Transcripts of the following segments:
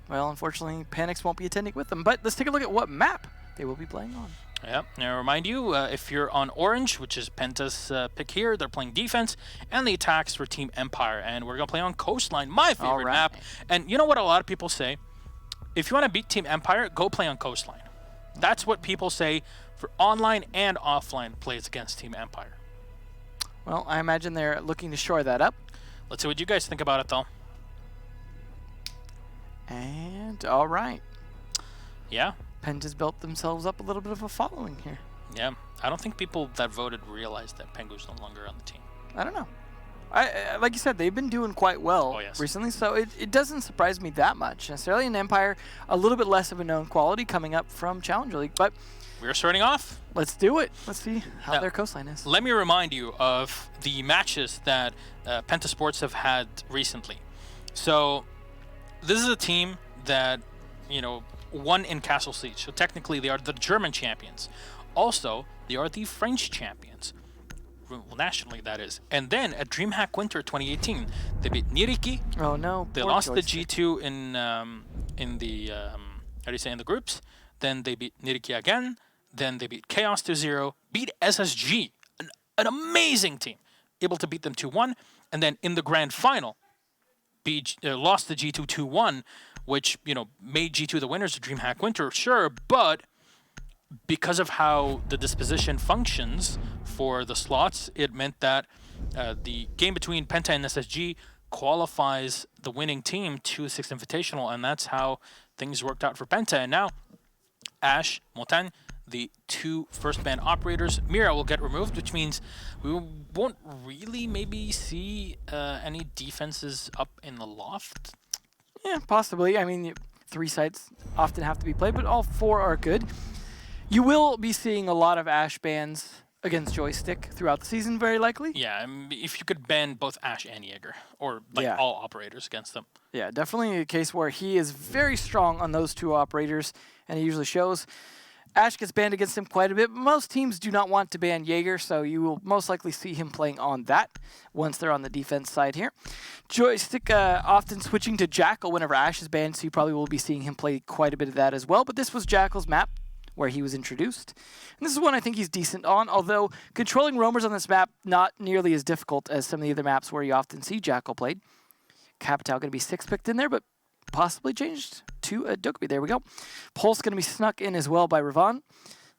well, unfortunately, Panics won't be attending with them. But let's take a look at what map they will be playing on. Yep. Now, remind you, if you're on orange, which is Penta's pick here, they're playing defense, and the attacks for Team Empire. And we're going to play on Coastline, my favorite map. And you know what a lot of people say? If you want to beat Team Empire, go play on Coastline. That's what people say for online and offline plays against Team Empire. Well, I imagine they're looking to shore that up. Let's see what you guys think about it, though. And all right. Yeah. Penta's built themselves up a little bit of a following here. Yeah. I don't think people that voted realized that Pengu's no longer on the team. I don't know. Like you said, they've been doing quite well recently, so it doesn't surprise me that much. Necessarily in Empire, a little bit less of a known quality coming up from Challenger League, but we're starting off. Let's do it. Let's see how their Coastline is. Let me remind you of the matches that Penta Sports have had recently. So this is a team that, won in Castle Siege. So technically they are the German champions. Also, they are the French champions. Well, nationally, that is. And then at DreamHack Winter 2018, they beat Niriki. Oh no! They lost the G2 in the in the groups. Then they beat Niriki again. Then they beat Chaos 2-0. Beat SSG, an amazing team, able to beat them 2-1. And then in the grand final, lost the G2 2-1, which made G2 the winners of DreamHack Winter, sure, but because of how the disposition functions for the slots, it meant that the game between Penta and SSG qualifies the winning team to a 6th Invitational, and that's how things worked out for Penta. And now, Ash, Montagne, the 2 first ban operators, Mira will get removed, which means we won't really maybe see any defenses up in the loft. Yeah, possibly. I mean, 3 sites often have to be played, but all 4 are good. You will be seeing a lot of Ash bans against Joystick throughout the season, very likely. Yeah, if you could ban both Ash and Jaeger, or all operators against them. Yeah, definitely a case where he is very strong on those 2 operators, and he usually shows. Ash gets banned against him quite a bit. Most teams do not want to ban Jaeger, so you will most likely see him playing on that once they're on the defense side here. Joystick often switching to Jackal whenever Ash is banned, so you probably will be seeing him play quite a bit of that as well. But this was Jackal's map where he was introduced. And this is one I think he's decent on, although controlling roamers on this map not nearly as difficult as some of the other maps where you often see Jackal played. Capital going to be 6 picked in there, but possibly changed to a Dokkaebi. There we go. Pulse going to be snuck in as well by Ravon.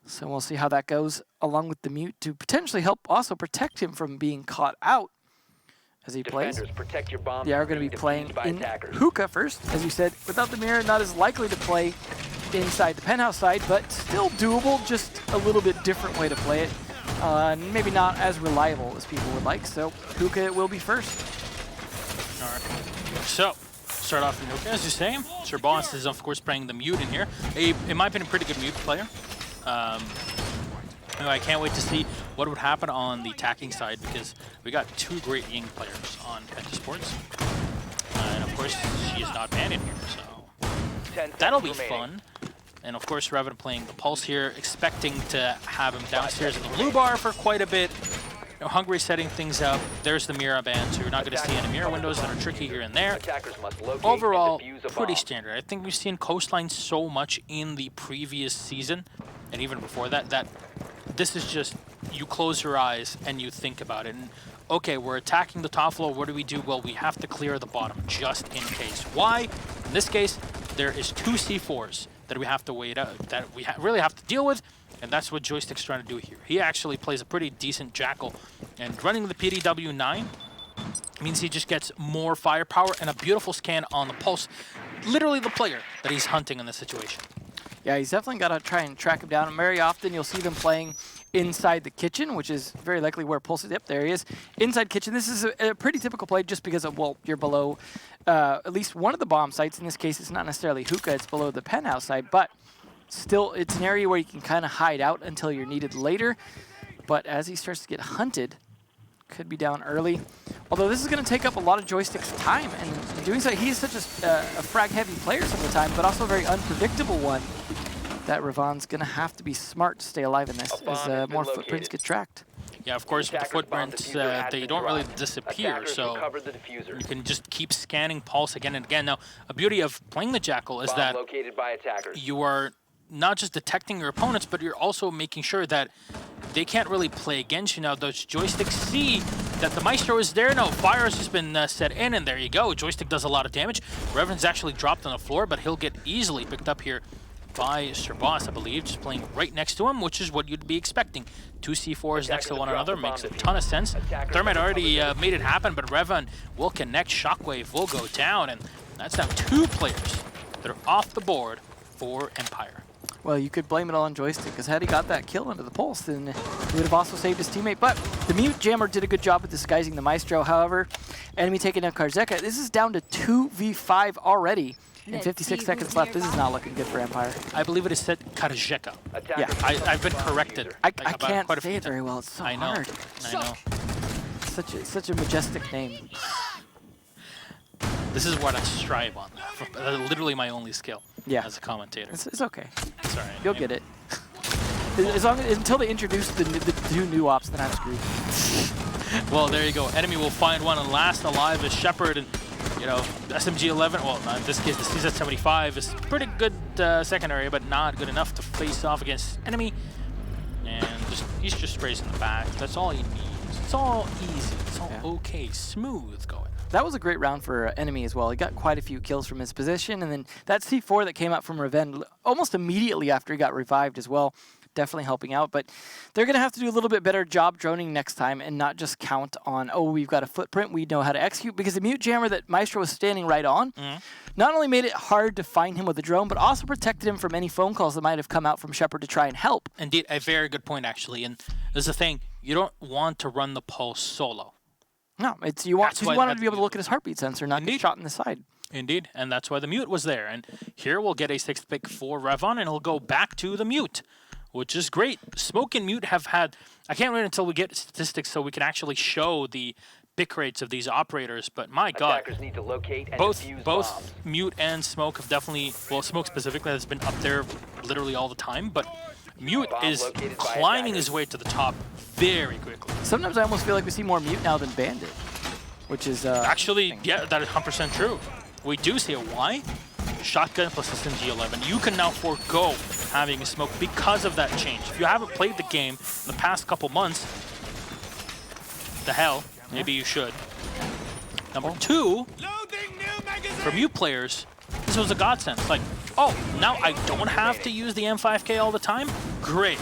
So we'll see how that goes, along with the mute to potentially help also protect him from being caught out as he plays. They are going to be playing in Hookah first. As you said, without the mirror, not as likely to play inside the penthouse side, but still doable, just a little bit different way to play it. Maybe not as reliable as people would like, so Hookah will be first. All right. So, start off in Hookah, as you say. Sir Boss is, of course, playing the mute in here. In my opinion, pretty good mute player. I can't wait to see what would happen on the attacking side, because we got 2 great Ying players on Penta Sports. And, of course, she is not banned in here, so that'll be fun. And, of course, Revan playing the Pulse here, expecting to have him downstairs in the blue bar for quite a bit. Hungry setting things up. There's the Mira ban, so you're not going to see any Mira windows that are tricky here and there. Overall, pretty standard. I think we've seen Coastline so much in the previous season, and even before that, that this is just, you close your eyes and you think about it. And, okay, we're attacking the top floor. What do we do? Well, we have to clear the bottom, just in case. Why? In this case, there is 2 C4s that we have to wait out, that we really have to deal with. And that's what Joystick's trying to do here. He actually plays a pretty decent Jackal. And running the PDW-9 means he just gets more firepower and a beautiful scan on the Pulse. Literally the player that he's hunting in this situation. Yeah, he's definitely got to try and track him down. And very often you'll see them playing inside the kitchen, which is very likely where Pulse is. Yep, there he is. Inside kitchen. This is a pretty typical play just because of, well, you're below at least one of the bomb sites. In this case, it's not necessarily Hookah. It's below the penthouse side. But still, it's an area where you can kind of hide out until you're needed later. But as he starts to get hunted, could be down early. Although this is going to take up a lot of Joystick's time. And in doing so, he's such a frag-heavy player some of the time, but also a very unpredictable one, that Ravon's going to have to be smart to stay alive in this as more footprints get tracked. Yeah, of course, with the footprints, they don't really disappear, so you can just keep scanning Pulse again and again. Now, a beauty of playing the Jackal is that you are not just detecting your opponents, but you're also making sure that they can't really play against you. Now, those joysticks see that the Maestro is there. No, fire has just been set in, and there you go. Joystick does a lot of damage. Reven's actually dropped on the floor, but he'll get easily picked up here by Sir Boss, I believe, just playing right next to him, which is what you'd be expecting. Two C4s next to one another makes a ton of sense. Thermite already made it happen, but Revan will connect. Shockwave will go down, and that's now 2 players that are off the board for Empire. Well, you could blame it all on Joystick, because had he got that kill into the Pulse, then he would have also saved his teammate. But the Mute Jammer did a good job of disguising the Maestro. However, enemy taking down Karzeka. This is down to 2v5 already. And 56 seconds left. This is not looking good for Empire. I believe it is said Karzeka. Yeah. I've been corrected. I can't say it very well. It's so hard. I know. Such a majestic name. This is what I strive on. Literally my only skill as a commentator. It's okay. It's all right. You'll get it. As long as, until they introduce the 2 new ops, then I'm screwed. Well, there you go. Enemy will find one, and last alive is Shepard. And you know, SMG-11, well, in this case, the CZ-75 is pretty good secondary, but not good enough to face off against enemy. And he's just raising the back. That's all he needs. It's all easy. It's all okay, smooth going. That was a great round for enemy as well. He got quite a few kills from his position, and then that C4 that came out from Reven almost immediately after he got revived as well. Definitely helping out, but they're going to have to do a little bit better job droning next time and not just count on, oh, we've got a footprint, we know how to execute, because the Mute Jammer that Maestro was standing right on not only made it hard to find him with the drone, but also protected him from any phone calls that might have come out from Shepard to try and help. Indeed, a very good point, actually, and there's the thing, you don't want to run the Pulse solo. No, you want him to be able to look at his heartbeat sensor, not get shot in the side. Indeed, and that's why the Mute was there, and here we'll get a 6th pick for Revon, and he'll go back to the Mute, which is great. Smoke and Mute have had, I can't wait until we get statistics so we can actually show the pick rates of these operators, but my God, need to locate and both bombs. Mute and Smoke have definitely, well, Smoke specifically has been up there literally all the time, but Mute is climbing his way to the top very quickly. Sometimes I almost feel like we see more Mute now than Bandit, which is... actually, yeah, that is 100% true. We do see it. Why? Shotgun plus SMG-11. You can now forego having a Smoke because of that change. If you haven't played the game in the past couple months, the hell, maybe you should. Number 2, for Mute players, this was a godsend. It's like, oh, now I don't have to use the M5K all the time? Great.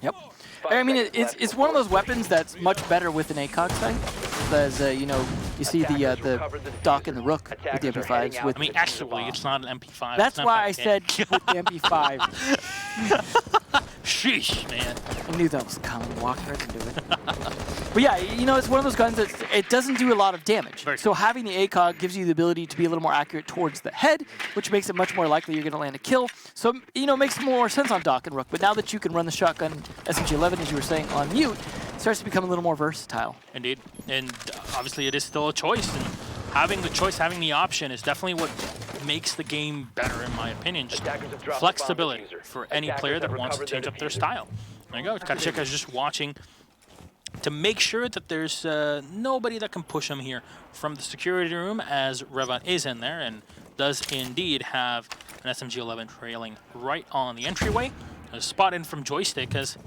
Yep. I mean, it's one of those weapons that's much better with an ACOG sight. As you know, you see the Doc and the Rook with the MP5s. I mean, actually, it's not an MP5. That's why I said with the MP5. Sheesh, man. I knew that was coming. Walked right into it. But yeah, you know, it's one of those guns that it doesn't do a lot of damage. So having the ACOG gives you the ability to be a little more accurate towards the head, which makes it much more likely you're going to land a kill. So, you know, it makes more sense on Doc and Rook. But now that you can run the shotgun SMG-11, as you were saying, on Mute, it starts to become a little more versatile. Indeed. And obviously it is still a choice. And having the choice, having the option is definitely what makes the game better, in my opinion. Just flexibility for any player that wants to change up their style. There you go. Karzeka is just watching to make sure that there's nobody that can push him here from the security room, as Revan is in there and does indeed have an SMG-11 trailing right on the entryway. A spot in from Joystick, as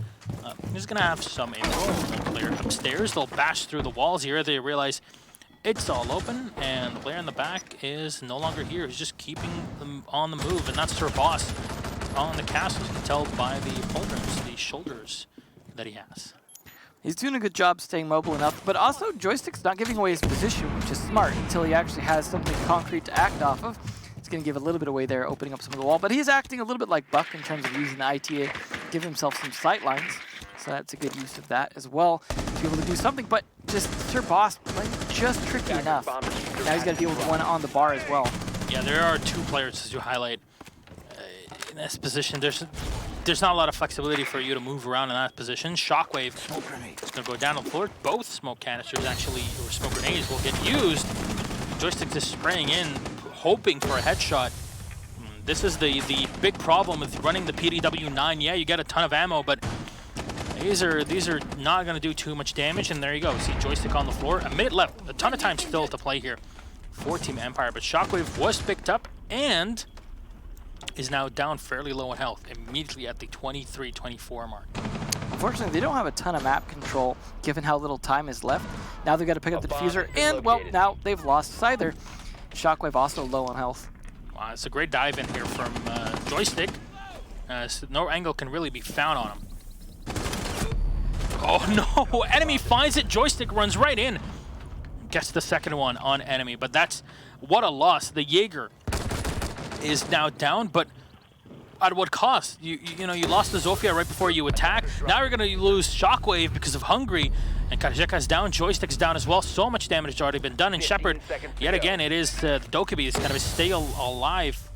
he's going to have some info. The player upstairs, they'll bash through the walls here. They realize it's all open, and the player in the back is no longer here. He's just keeping them on the move, and that's Sir Boss on the castle. You can tell by the pauldrons, the shoulders that he has. He's doing a good job staying mobile enough, but also Joystick's not giving away his position, which is smart, until he actually has something concrete to act off of. It's going to give a little bit away there, opening up some of the wall, but he's acting a little bit like Buck in terms of using the ITA, give himself some sight lines. So that's a good use of that as well, to be able to do something, but just Sir Boss playing just tricky enough. Now he's got to deal with one on the bar as well. Yeah, there are 2 players, as you highlight, in this position. There's not a lot of flexibility for you to move around in that position. Shockwave is going to go down on the floor. Both smoke canisters actually, or smoke grenades, will get used. Joystick just spraying in, hoping for a headshot. This is the big problem with running the PDW-9. Yeah, you get a ton of ammo, but These are not going to do too much damage, and there you go. See Joystick on the floor. A minute left. A ton of time still to play here for Team Empire, but Shockwave was picked up and is now down fairly low in health, immediately at the 23-24 mark. Unfortunately, they don't have a ton of map control, given how little time is left. Now they've got to pick up the diffuser, and, well, now they've lost Scyther. Shockwave also low on health. Wow, it's a great dive in here from Joystick. So no angle can really be found on him. Oh no, enemy finds it, Joystick runs right in. Gets the second one on enemy, but that's, what a loss. The Jaeger is now down, but at what cost? You lost the Zofia right before you attack. Now you're gonna lose Shockwave because of Hungry, and Karajeka's down, Joystick's down as well. So much damage has already been done, and Shepard, yet again, it is the Dokkaebi is gonna stay alive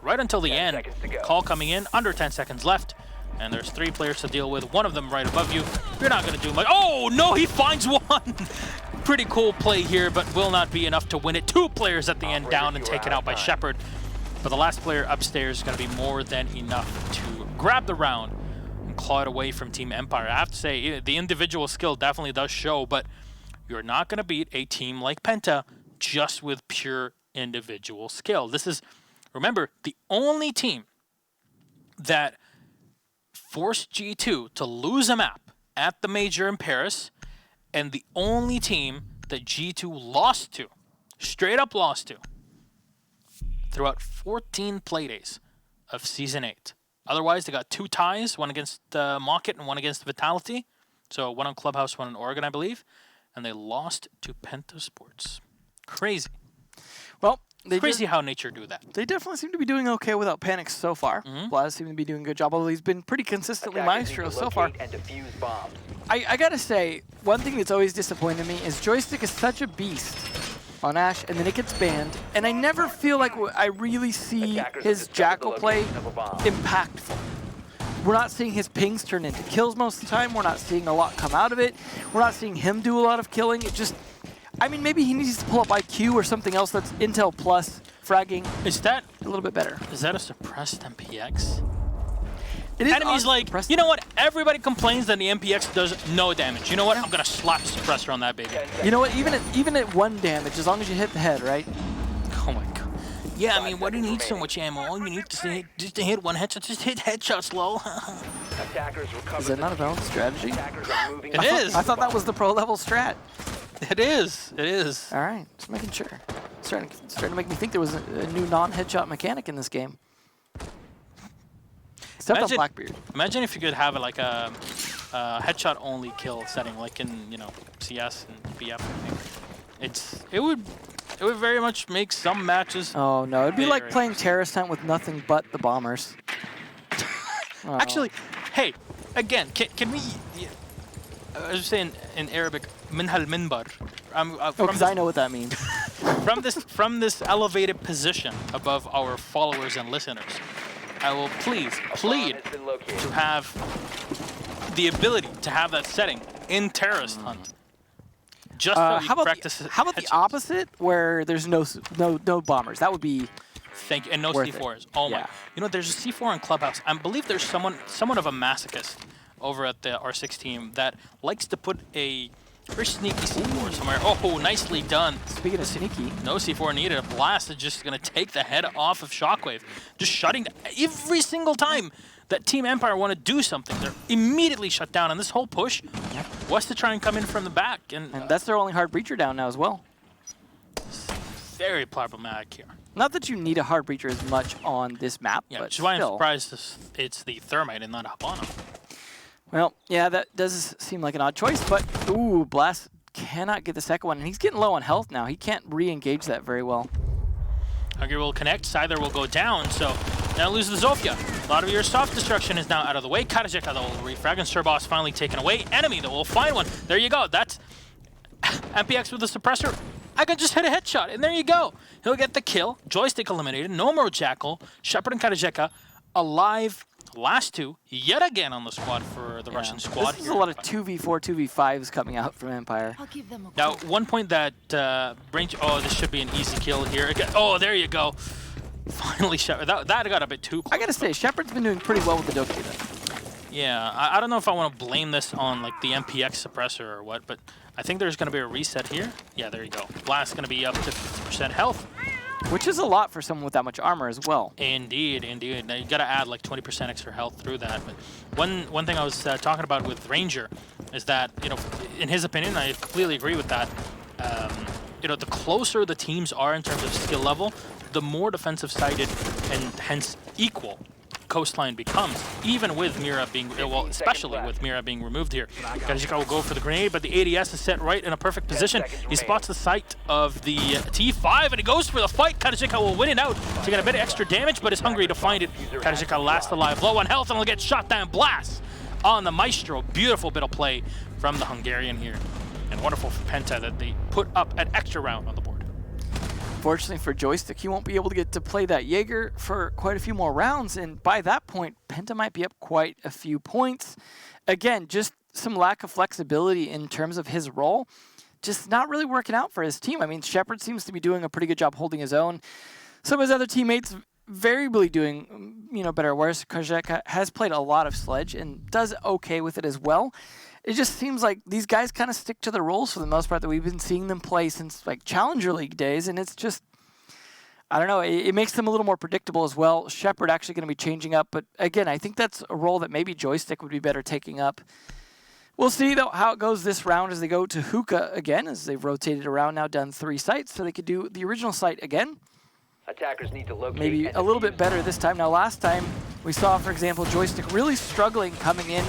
right until the end. Call coming in, under 10 seconds left. And there's 3 players to deal with, one of them right above you. You're not going to do much. Oh, no, he finds one! Pretty cool play here, but will not be enough to win it. 2 players at the end down and taken out by Shepard. But the last player upstairs is going to be more than enough to grab the round and claw it away from Team Empire. I have to say, the individual skill definitely does show, but you're not going to beat a team like Penta just with pure individual skill. This is, remember, the only team that forced G2 to lose a map at the Major in Paris, and the only team that G2 lost to, straight up lost to, throughout 14 playdays of Season 8. Otherwise, they got 2 ties, one against Mocket and one against Vitality. So one on Clubhouse, one in Oregon, I believe. And they lost to Penta Sports. Crazy. Well, crazy how nature do that. They definitely seem to be doing okay without Panic so far. Blaz seems to be doing a good job, although he's been pretty consistently maestro so far. I gotta say, one thing that's always disappointed me is Joystick is such a beast on Ashe, and then it gets banned, and I never feel like I really see his Jackal play impactful. We're not seeing his pings turn into kills most of the time. We're not seeing a lot come out of it. We're not seeing him do a lot of killing. It just, I mean, maybe he needs to pull up IQ or something else that's Intel plus fragging. Is that a little bit better? Is that a suppressed MPX? It is Enemy's like, you know what? Everybody complains that the MPX does no damage. You know what? I'm gonna slap the suppressor on that baby. You know what? Even at 1 damage, as long as you hit the head, right? Oh my god. Yeah, I mean, why do you need so much ammo? All you need to just to hit 1 headshot. Just hit headshots, lol. Is that not a balanced strategy? It is. I thought that was the pro level strat. It is. It is. All right, just making sure. Starting to make me think there was a new non-headshot mechanic in this game. Except on Blackbeard. Imagine if you could have like a headshot only kill setting, like in CS and BF. I think it would very much make some matches. Oh no, it'd be like playing Terrorist Hunt with nothing but the bombers. Oh. Actually, hey, again, can we? I was saying in Arabic, minhal minbar. Because I know what that means. from this elevated position above our followers and listeners, I will plead to have the ability to have that setting in Terrorist Hunt. Just so you practice. How about the opposite, where there's no bombers? That would be. Thank you, and no C4s. Oh my! You know, there's a C4 in Clubhouse. I believe there's somewhat of a masochist over at the R6 team that likes to put a very sneaky C4 somewhere. Oh, nicely done. Speaking of sneaky, no C4 needed. A blast is just gonna take the head off of Shockwave, just shutting every single time that Team Empire want to do something, they're immediately shut down. And this whole push was to try and come in from the back, and that's their only hard breacher down now as well. Very problematic here. Not that you need a hard breacher as much on this map, but which is why I'm surprised it's the Thermite and not Habana. Well, yeah, that does seem like an odd choice, but ooh, Blast cannot get the second one, and he's getting low on health now. He can't re-engage that very well. Hungry will connect, Scyther will go down, so now lose the Zofia. A lot of your soft destruction is now out of the way. Karajeka, though, will refrag, and Surboss finally taken away. Enemy, though, will find one. There you go. That's MPX with the suppressor. I can just hit a headshot, and there you go. He'll get the kill. Joystick eliminated. No more Jackal. Shepard and Karajeka alive. Last 2, yet again on the squad for the Russian squad. This is a lot of 2v4, 2v5s coming out from Empire. Now, one point that this should be an easy kill here. Again, oh, there you go. Finally, Shepard. That got a bit too close. I gotta say, Shepard's been doing pretty well with the Dokkaebi. Yeah, I don't know if I want to blame this on like the MPX suppressor or what, but I think there's going to be a reset here. Yeah, there you go. Blast going to be up to 50% health. Which is a lot for someone with that much armor as well. Indeed, indeed. Now you got to add like 20% extra health through that. But one thing I was talking about with Ranger is that, you know, in his opinion, I completely agree with that. You know, the closer the teams are in terms of skill level, the more defensive sided and hence equal Coastline becomes, even with Mira being, well, especially with Mira being removed here. Kadajika will go for the grenade, but the ADS is set right in a perfect position. He spots the sight of the T5, and he goes for the fight. Kadajika will win it out to get a bit of extra damage, but is hungry to find it. Kadajika last alive, low on health, and will get shot down. Blast on the Maestro. Beautiful bit of play from the Hungarian here. And wonderful for Penta that they put up an extra round on the board. Fortunately for Joystick, he won't be able to get to play that Jaeger for quite a few more rounds, and by that point, Penta might be up quite a few points. Again, just some lack of flexibility in terms of his role, just not really working out for his team. I mean, Shepard seems to be doing a pretty good job holding his own. Some of his other teammates variably doing, you know, better, whereas Kadajika has played a lot of Sledge and does okay with it as well. It just seems like these guys kind of stick to their roles for the most part that we've been seeing them play since like Challenger League days, and it's just, I don't know, it makes them a little more predictable as well. Shepard actually going to be changing up, but again, I think that's a role that maybe Joystick would be better taking up. We'll see, though, how it goes this round as they go to Hookah again, as they've rotated around now, done 3 sites, so they could do the original site again. Attackers need to locate maybe a little bit better this time. Now, last time we saw, for example, Joystick really struggling coming in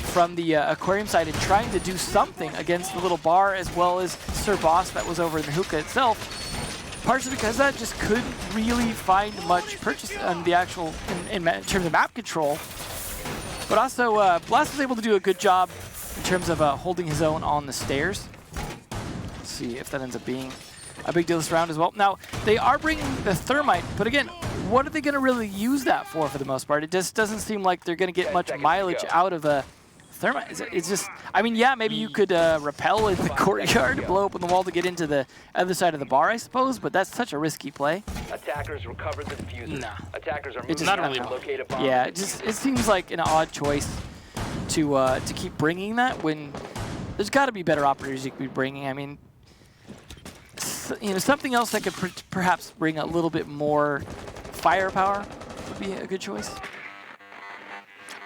from the aquarium side and trying to do something against the little bar, as well as Sir Boss that was over in the Hookah itself. Partially because that just couldn't really find much purchase on the actual, in terms of map control. But also, Blast was able to do a good job in terms of holding his own on the stairs. Let's see if that ends up being a big deal this round as well. Now, they are bringing the Thermite, but again, what are they going to really use that for the most part? It just doesn't seem like they're going to get much mileage out of a Thermite. It's just, I mean, yeah, maybe you could rappel in the courtyard, blow open the wall to get into the other side of the bar, I suppose, but that's such a risky play. Attackers recovered the diffuser. No. Attackers are It's moving not out really to locate a bomb. Yeah, it seems like an odd choice to keep bringing that when there's got to be better operators you could be bringing. I mean, you know, something else that could perhaps bring a little bit more firepower would be a good choice.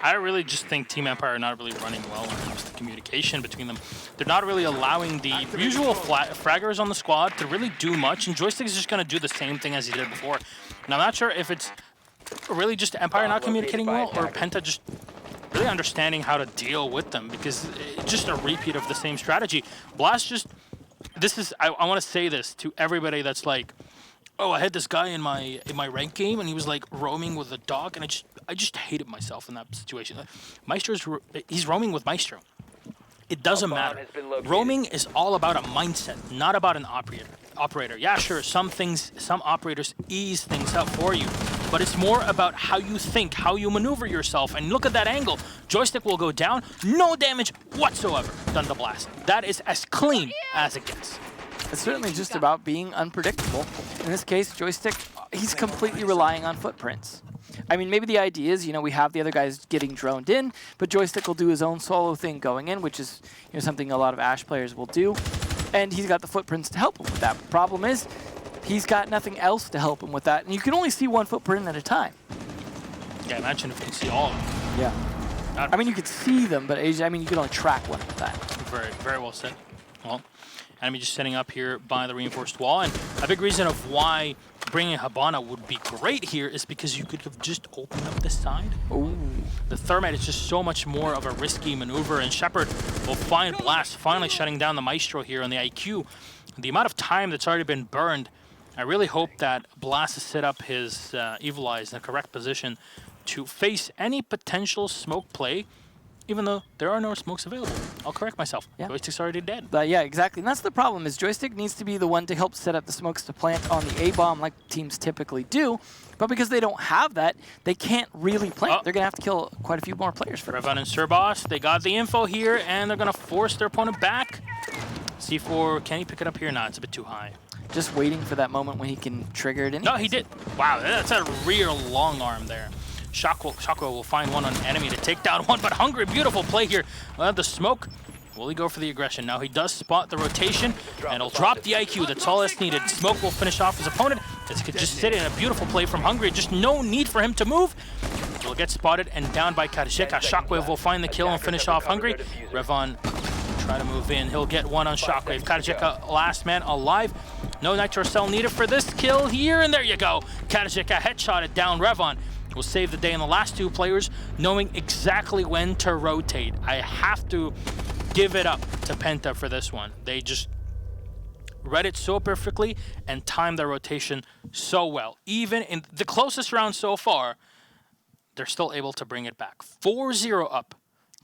I really just think Team Empire are not really running well when it comes to communication between them. They're not really allowing the usual fraggers on the squad to really do much, and Joystick is just going to do the same thing as he did before. And I'm not sure if it's really just Empire not communicating well, or Penta just really understanding how to deal with them, because it's just a repeat of the same strategy. Blast just, this is, I want to say this to everybody that's like, oh, I had this guy in my ranked game, and he was like roaming with a dog, and I just hated myself in that situation. He's roaming with Maestro. It doesn't matter. Roaming is all about a mindset, not about an operator. Yeah, sure, some operators ease things up for you, but it's more about how you think, how you maneuver yourself, and look at that angle. Joystick will go down, no damage whatsoever done to Blast. That is as clean as it gets. It's certainly just about being unpredictable. In this case, Joystick, he's completely relying on footprints. I mean, maybe the idea is, you know, we have the other guys getting droned in, but Joystick will do his own solo thing going in, which is, you know, something a lot of Ashe players will do. And he's got the footprints to help him with that. The problem is, he's got nothing else to help him with that, and you can only see one footprint at a time. Yeah, imagine if you can see all of them. Yeah. I mean, you could see them, but I mean, you can only track one with that. Very, very well said. Well, enemy just setting up here by the reinforced wall, and a big reason of why bringing Habana would be great here is because you could have just opened up this side. Ooh. The Thermite is just so much more of a risky maneuver, and Shepard will find Blast finally shutting down the Maestro here on the IQ. The amount of time that's already been burned, I really hope that Blast has set up his Evil Eyes in the correct position to face any potential smoke play, even though there are no smokes available. I'll correct myself. Yeah. Joystick's already dead. Yeah, exactly. And that's the problem, is Joystick needs to be the one to help set up the smokes to plant on the A-bomb like teams typically do. But because they don't have that, they can't really plant. They're going to have to kill quite a few more players for it. Revan and Sir Boss, they got the info here, and they're going to force their opponent back. C4, can he pick it up here? No, it's a bit too high. Just waiting for that moment when he can trigger it in. No, he did. Wow, that's a real long arm there. Shockwave will find one on enemy to take down one, but Hungry, beautiful play here. The smoke. Will he go for the aggression? Now he does spot the rotation, and he'll drop the IQ. That's all that's needed. Smoke will finish off his opponent. This could just sit in a beautiful play from Hungry. Just no need for him to move. He'll get spotted and down by Karjeka. Shockwave will find the kill and finish off Hungry. Revon try to move in. He'll get one on Shockwave. Karjeka, last man alive. No Nitro Cell needed for this kill here, and there you go. Karjeka headshotted down Revon. Will save the day in the last two players, knowing exactly when to rotate. I have to give it up to Penta for this one. They just read it so perfectly and timed their rotation so well. Even in the closest round so far, they're still able to bring it back. 4-0 up.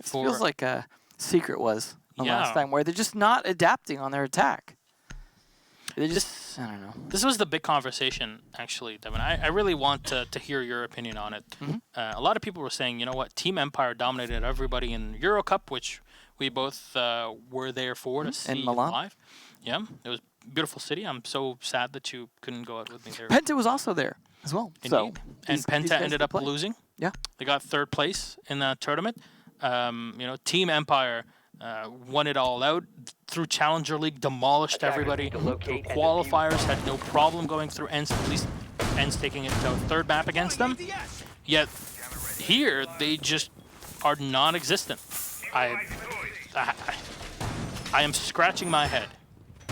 It feels like a secret was the last time, where they're just not adapting on their attack. They just, I don't know. This was the big conversation, actually, Devin. I really want to hear your opinion on it. A lot of people were saying, you know what, Team Empire dominated everybody in Euro Cup, which we both were there for to see live. Yeah, it was a beautiful city. I'm so sad that you couldn't go out with me there. Penta was also there as well. Indeed. So and Penta ended up losing. Yeah. They got third place in that tournament. You know, Team Empire won it all out through Challenger League, demolished everybody. Through qualifiers, had no problem going through ends, at least ends taking it to a third map against them. Yet here, they just are non-existent. I am scratching my head,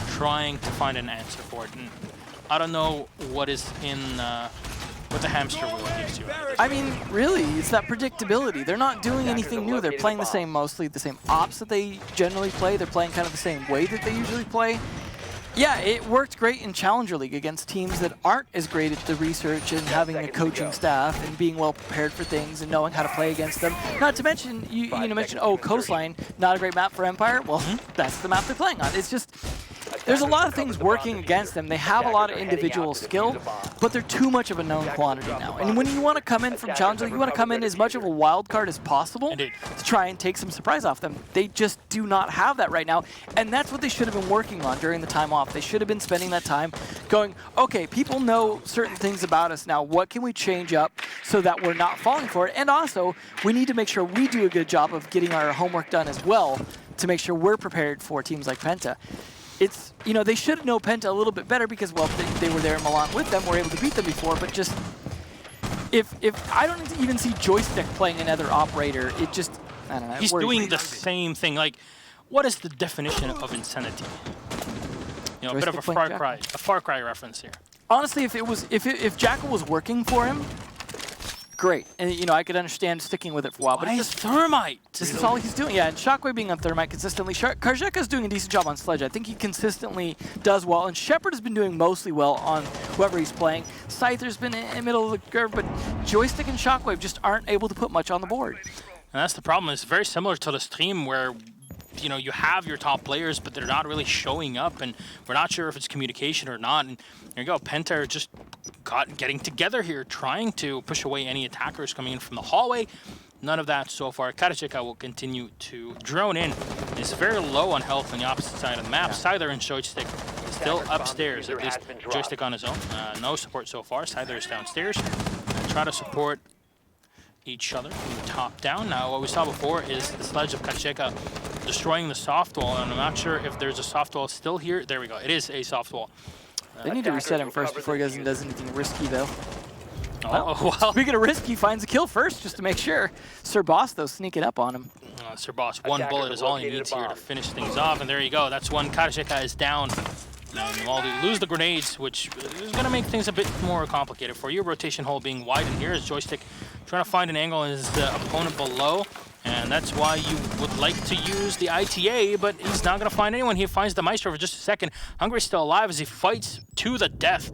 trying to find an answer for it. And I don't know what is in what the hamster wheel gives you. I mean, really, it's that predictability. They're not doing anything new. They're playing the same, mostly the same ops that they generally play. They're playing kind of the same way that they usually play. Yeah, it worked great in Challenger League against teams that aren't as great at the research and having a coaching staff and being well prepared for things and knowing how to play against them. Not to mention, you mentioned, oh, Coastline, not a great map for Empire. Well, that's the map they're playing on. It's just, there's a lot of things working against them. They have a lot of individual skill, but they're too much of a known quantity now. And when you want to come in from Challenger League, you want to come in as much of a wild card as possible to try and take some surprise off them. They just do not have that right now, and that's what they should have been working on during the time off. They should have been spending that time going, okay, people know certain things about us now. What can we change up so that we're not falling for it? And also, we need to make sure we do a good job of getting our homework done as well to make sure we're prepared for teams like Penta. It's, you know, they should know Penta a little bit better because, well, they were there in Milan with them, were able to beat them before, but just, if I don't even see Joystick playing another operator, it just, I don't know. He's doing the same thing. Like, what is the definition of insanity? You know, a bit of a Far Cry reference here. Honestly, if Jackal was working for him, great. And, you know, I could understand sticking with it for a while. But it's Thermite. This is all he's doing. Yeah, and Shockwave being on Thermite consistently. Karjeka's doing a decent job on Sledge. I think he consistently does well. And Shepard has been doing mostly well on whoever he's playing. Scyther's been in the middle of the curve, but Joystick and Shockwave just aren't able to put much on the board. And that's the problem. It's very similar to the stream where, you know, you have your top players, but they're not really showing up, and we're not sure if it's communication or not. And there you go, Penta are just getting together here, trying to push away any attackers coming in from the hallway. None of that so far. Karjeka will continue to drone in. He's very low on health on the opposite side of the map. Scyther and Joystick still upstairs, at least Joystick on his own. No support so far. Scyther is downstairs. Try to support each other from the top down. Now, what we saw before is the Sledge of Karjeka destroying the soft wall, and I'm not sure if there's a soft wall still here. There we go. It is a soft wall. They need to reset him first before he does anything risky, though. Oh, well. Speaking of risky, finds a kill first just to make sure. Sir Boss, though, sneaking up on him. Sir Boss, one bullet is all he needs here to finish things off, and there you go. That's one. Karjeka is down. And while they lose the grenades, which is going to make things a bit more complicated for you. Rotation hole being wide, and here is Joystick trying to find an angle on his opponent below. And that's why you would like to use the ITA, but he's not going to find anyone. He finds the Maestro for just a second. Hungry's still alive as he fights to the death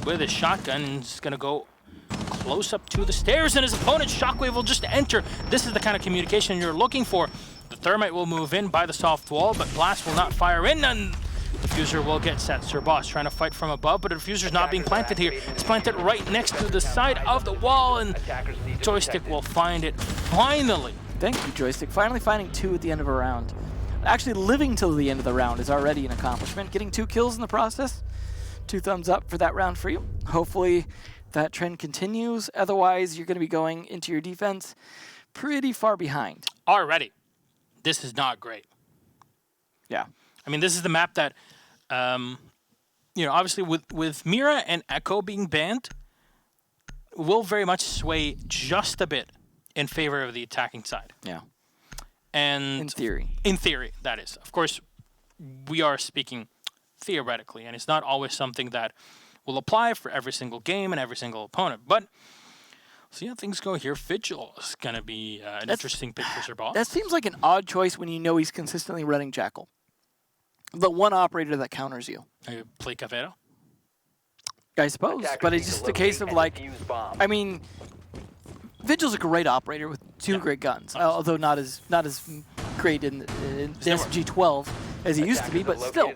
with his shotgun. And he's going to go close up to the stairs, and his opponent, Shockwave, will just enter. This is the kind of communication you're looking for. The Thermite will move in by the soft wall, but Blast will not fire in, and Diffuser will get set. Sir Boss trying to fight from above, but the Diffuser's not being planted here. It's planted right next to the side of the wall, and Joystick will find it finally. Thank you, Joystick. Finally finding two at the end of a round. Actually living till the end of the round is already an accomplishment. Getting 2 kills in the process. 2 thumbs up for that round for you. Hopefully that trend continues. Otherwise, you're going to be going into your defense pretty far behind. Already, this is not great. Yeah. I mean, this is the map that, obviously with Mira and Echo being banned, will very much sway just a bit in favor of the attacking side. Yeah. And in theory. In theory, that is. Of course, we are speaking theoretically, and it's not always something that will apply for every single game and every single opponent. But see how things go here. Vigil is going to be an interesting pick for Sir. That seems like an odd choice when you know he's consistently running Jackal. The one operator that counters you. Play Caveira? I suppose, but it's just a case of like, I mean, Vigil's a great operator with two great guns, although not as great in the SMG-12 as he used to be, but still.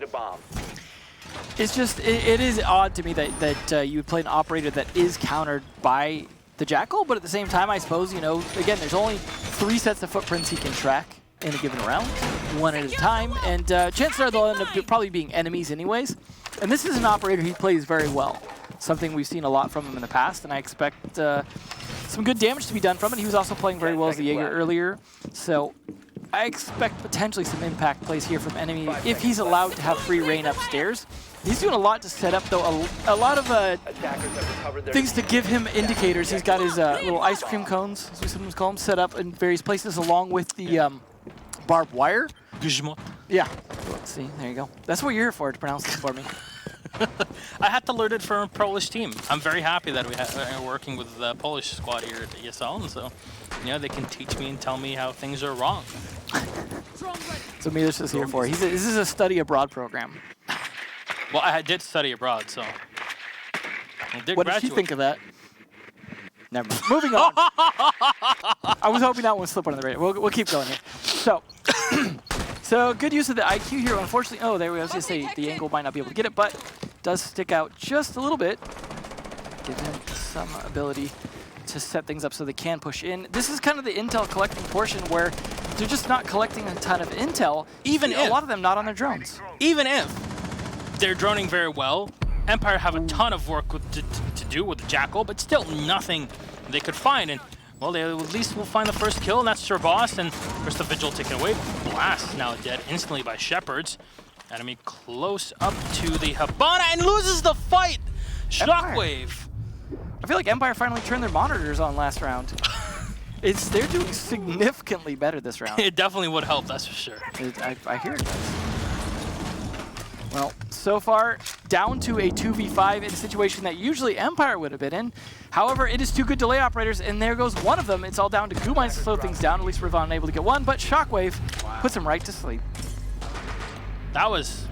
It's just, it is odd to me that you would play an operator that is countered by the Jackal, but at the same time, I suppose, again, there's only 3 sets of footprints he can track in a given round, one at a time, and chances are they'll end up probably being enemies anyways. And this is an operator he plays very well, something we've seen a lot from him in the past, and I expect some good damage to be done from it. He was also playing very well as the Jaeger earlier, so I expect potentially some impact plays here from enemy if he's allowed to have free reign upstairs. He's doing a lot to set up, though, a lot of things to give him indicators. He's got his little ice cream cones, as we sometimes call them, set up in various places along with the barbed wire. Yeah. Let's see. There you go. That's what you're here for, to pronounce this for me. I had to learn it from a Polish team. I'm very happy that we're working with the Polish squad here at ESL, and so they can teach me and tell me how things are wrong. So Milos is here for. This is a study abroad program. Well, I did study abroad, so What did you think of that? Never mind. Moving on. I was hoping that one would slip under the radar. We'll keep going here. So good use of the IQ here. Unfortunately, there we go. I was going to say the angle might not be able to get it, but does stick out just a little bit. Give him some ability to set things up so they can push in. This is kind of the intel collecting portion where they're just not collecting a ton of intel, even a lot of them not on their drones. Even if they're droning very well, Empire have a ton of work to do with the Jackal, but still nothing they could find. And well, they at least will find the first kill, and that's Sir Boss, and first the Vigil taken away. Blast now dead instantly by Shepherds. Enemy close up to the Habana and loses the fight! Shockwave! I feel like Empire finally turned their monitors on last round. They're doing significantly better this round. It definitely would help, that's for sure. I hear it does. Well, so far, down to a 2v5 in a situation that usually Empire would have been in. However, it is 2 good delay operators, and there goes one of them. It's all down to Kumai to slow things down. At least Rivon able to get one, but Shockwave puts him right to sleep. That was...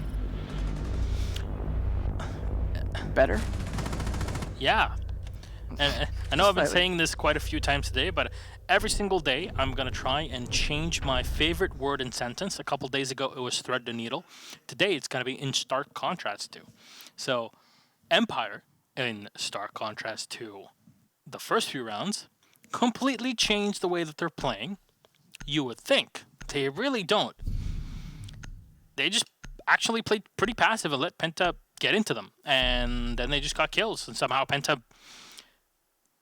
better? Yeah. And I know I've been saying this quite a few times today, but every single day I'm going to try and change my favorite word and sentence. A couple days ago it was thread the needle. Today it's going to be in stark contrast to. So Empire, in stark contrast to the first few rounds, completely changed the way that they're playing. You would think. They really don't. They just actually played pretty passive and let Penta get into them. And then they just got kills. And somehow Penta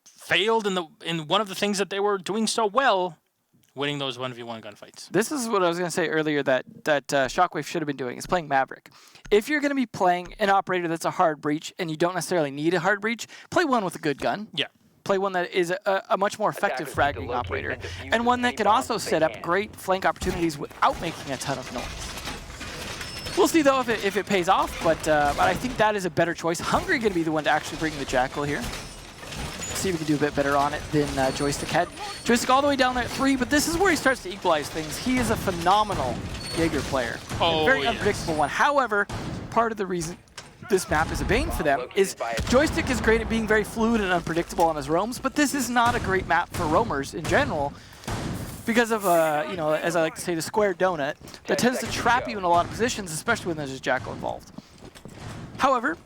failed in one of the things that they were doing so well, winning those 1v1 gunfights. This is what I was going to say earlier that Shockwave should have been doing, is playing Maverick. If you're going to be playing an operator that's a hard breach and you don't necessarily need a hard breach, play one with a good gun. Yeah. Play one that is a much more effective fragging operator, and one that can also set up great flank opportunities without making a ton of noise. We'll see, though, if it pays off, but I think that is a better choice. Hungry going to be the one to actually bring the Jackal here. See if we can do a bit better on it than Joystick had. Joystick all the way down there at 3, but this is where he starts to equalize things. He is a phenomenal Jaeger player. Oh, a very unpredictable one. However, part of the reason this map is a bane for them is Joystick is great at being very fluid and unpredictable on his roams, but this is not a great map for roamers in general because of, as I like to say, the square donut that tends to trap you in a lot of positions, especially when there's a Jackal involved. However,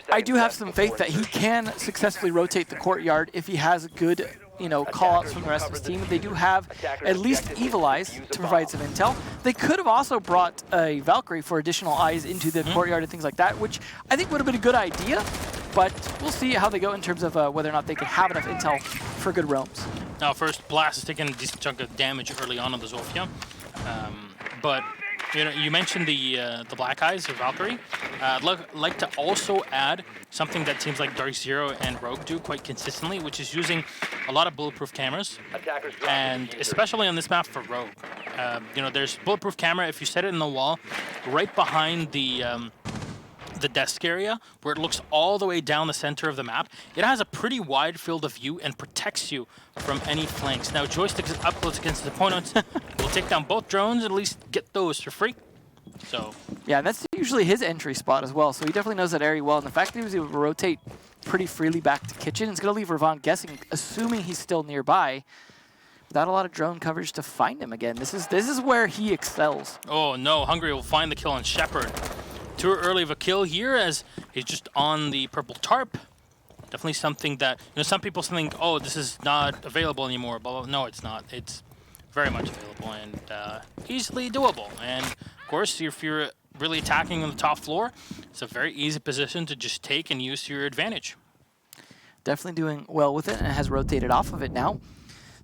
I do have some faith that he can successfully rotate the courtyard if he has good, call-outs from the rest of his team. They do have at least Evil Eyes to provide some intel. They could have also brought a Valkyrie for additional eyes into the courtyard and things like that, which I think would have been a good idea. but we'll see how they go in terms of whether or not they can have enough intel for good roams. Now, first, Blast is taking a decent chunk of damage early on the Zofia, but you mentioned the Black Eyes or Valkyrie. I'd like to also add something that teams like Dark Zero and Rogue do quite consistently, which is using a lot of bulletproof cameras, and especially on this map for Rogue. There's bulletproof camera if you set it in the wall right behind the desk area where it looks all the way down the center of the map. It has a pretty wide field of view and protects you from any flanks. Now, Joystick is up close against his opponents. We'll take down both drones and at least get those for free. So yeah, that's usually his entry spot as well, so he definitely knows that area well, and the fact that he was able to rotate pretty freely back to kitchen is going to leave Ravon guessing, assuming he's still nearby, without a lot of drone coverage to find him again. This is where he excels. Oh no, Hungry will find the kill on Shepard. Too early of a kill here as he's just on the purple tarp. Definitely something that, some people think, oh, this is not available anymore. But no, it's not. It's very much available and easily doable. And of course, if you're really attacking on the top floor, it's a very easy position to just take and use to your advantage. Definitely doing well with it, and has rotated off of it now.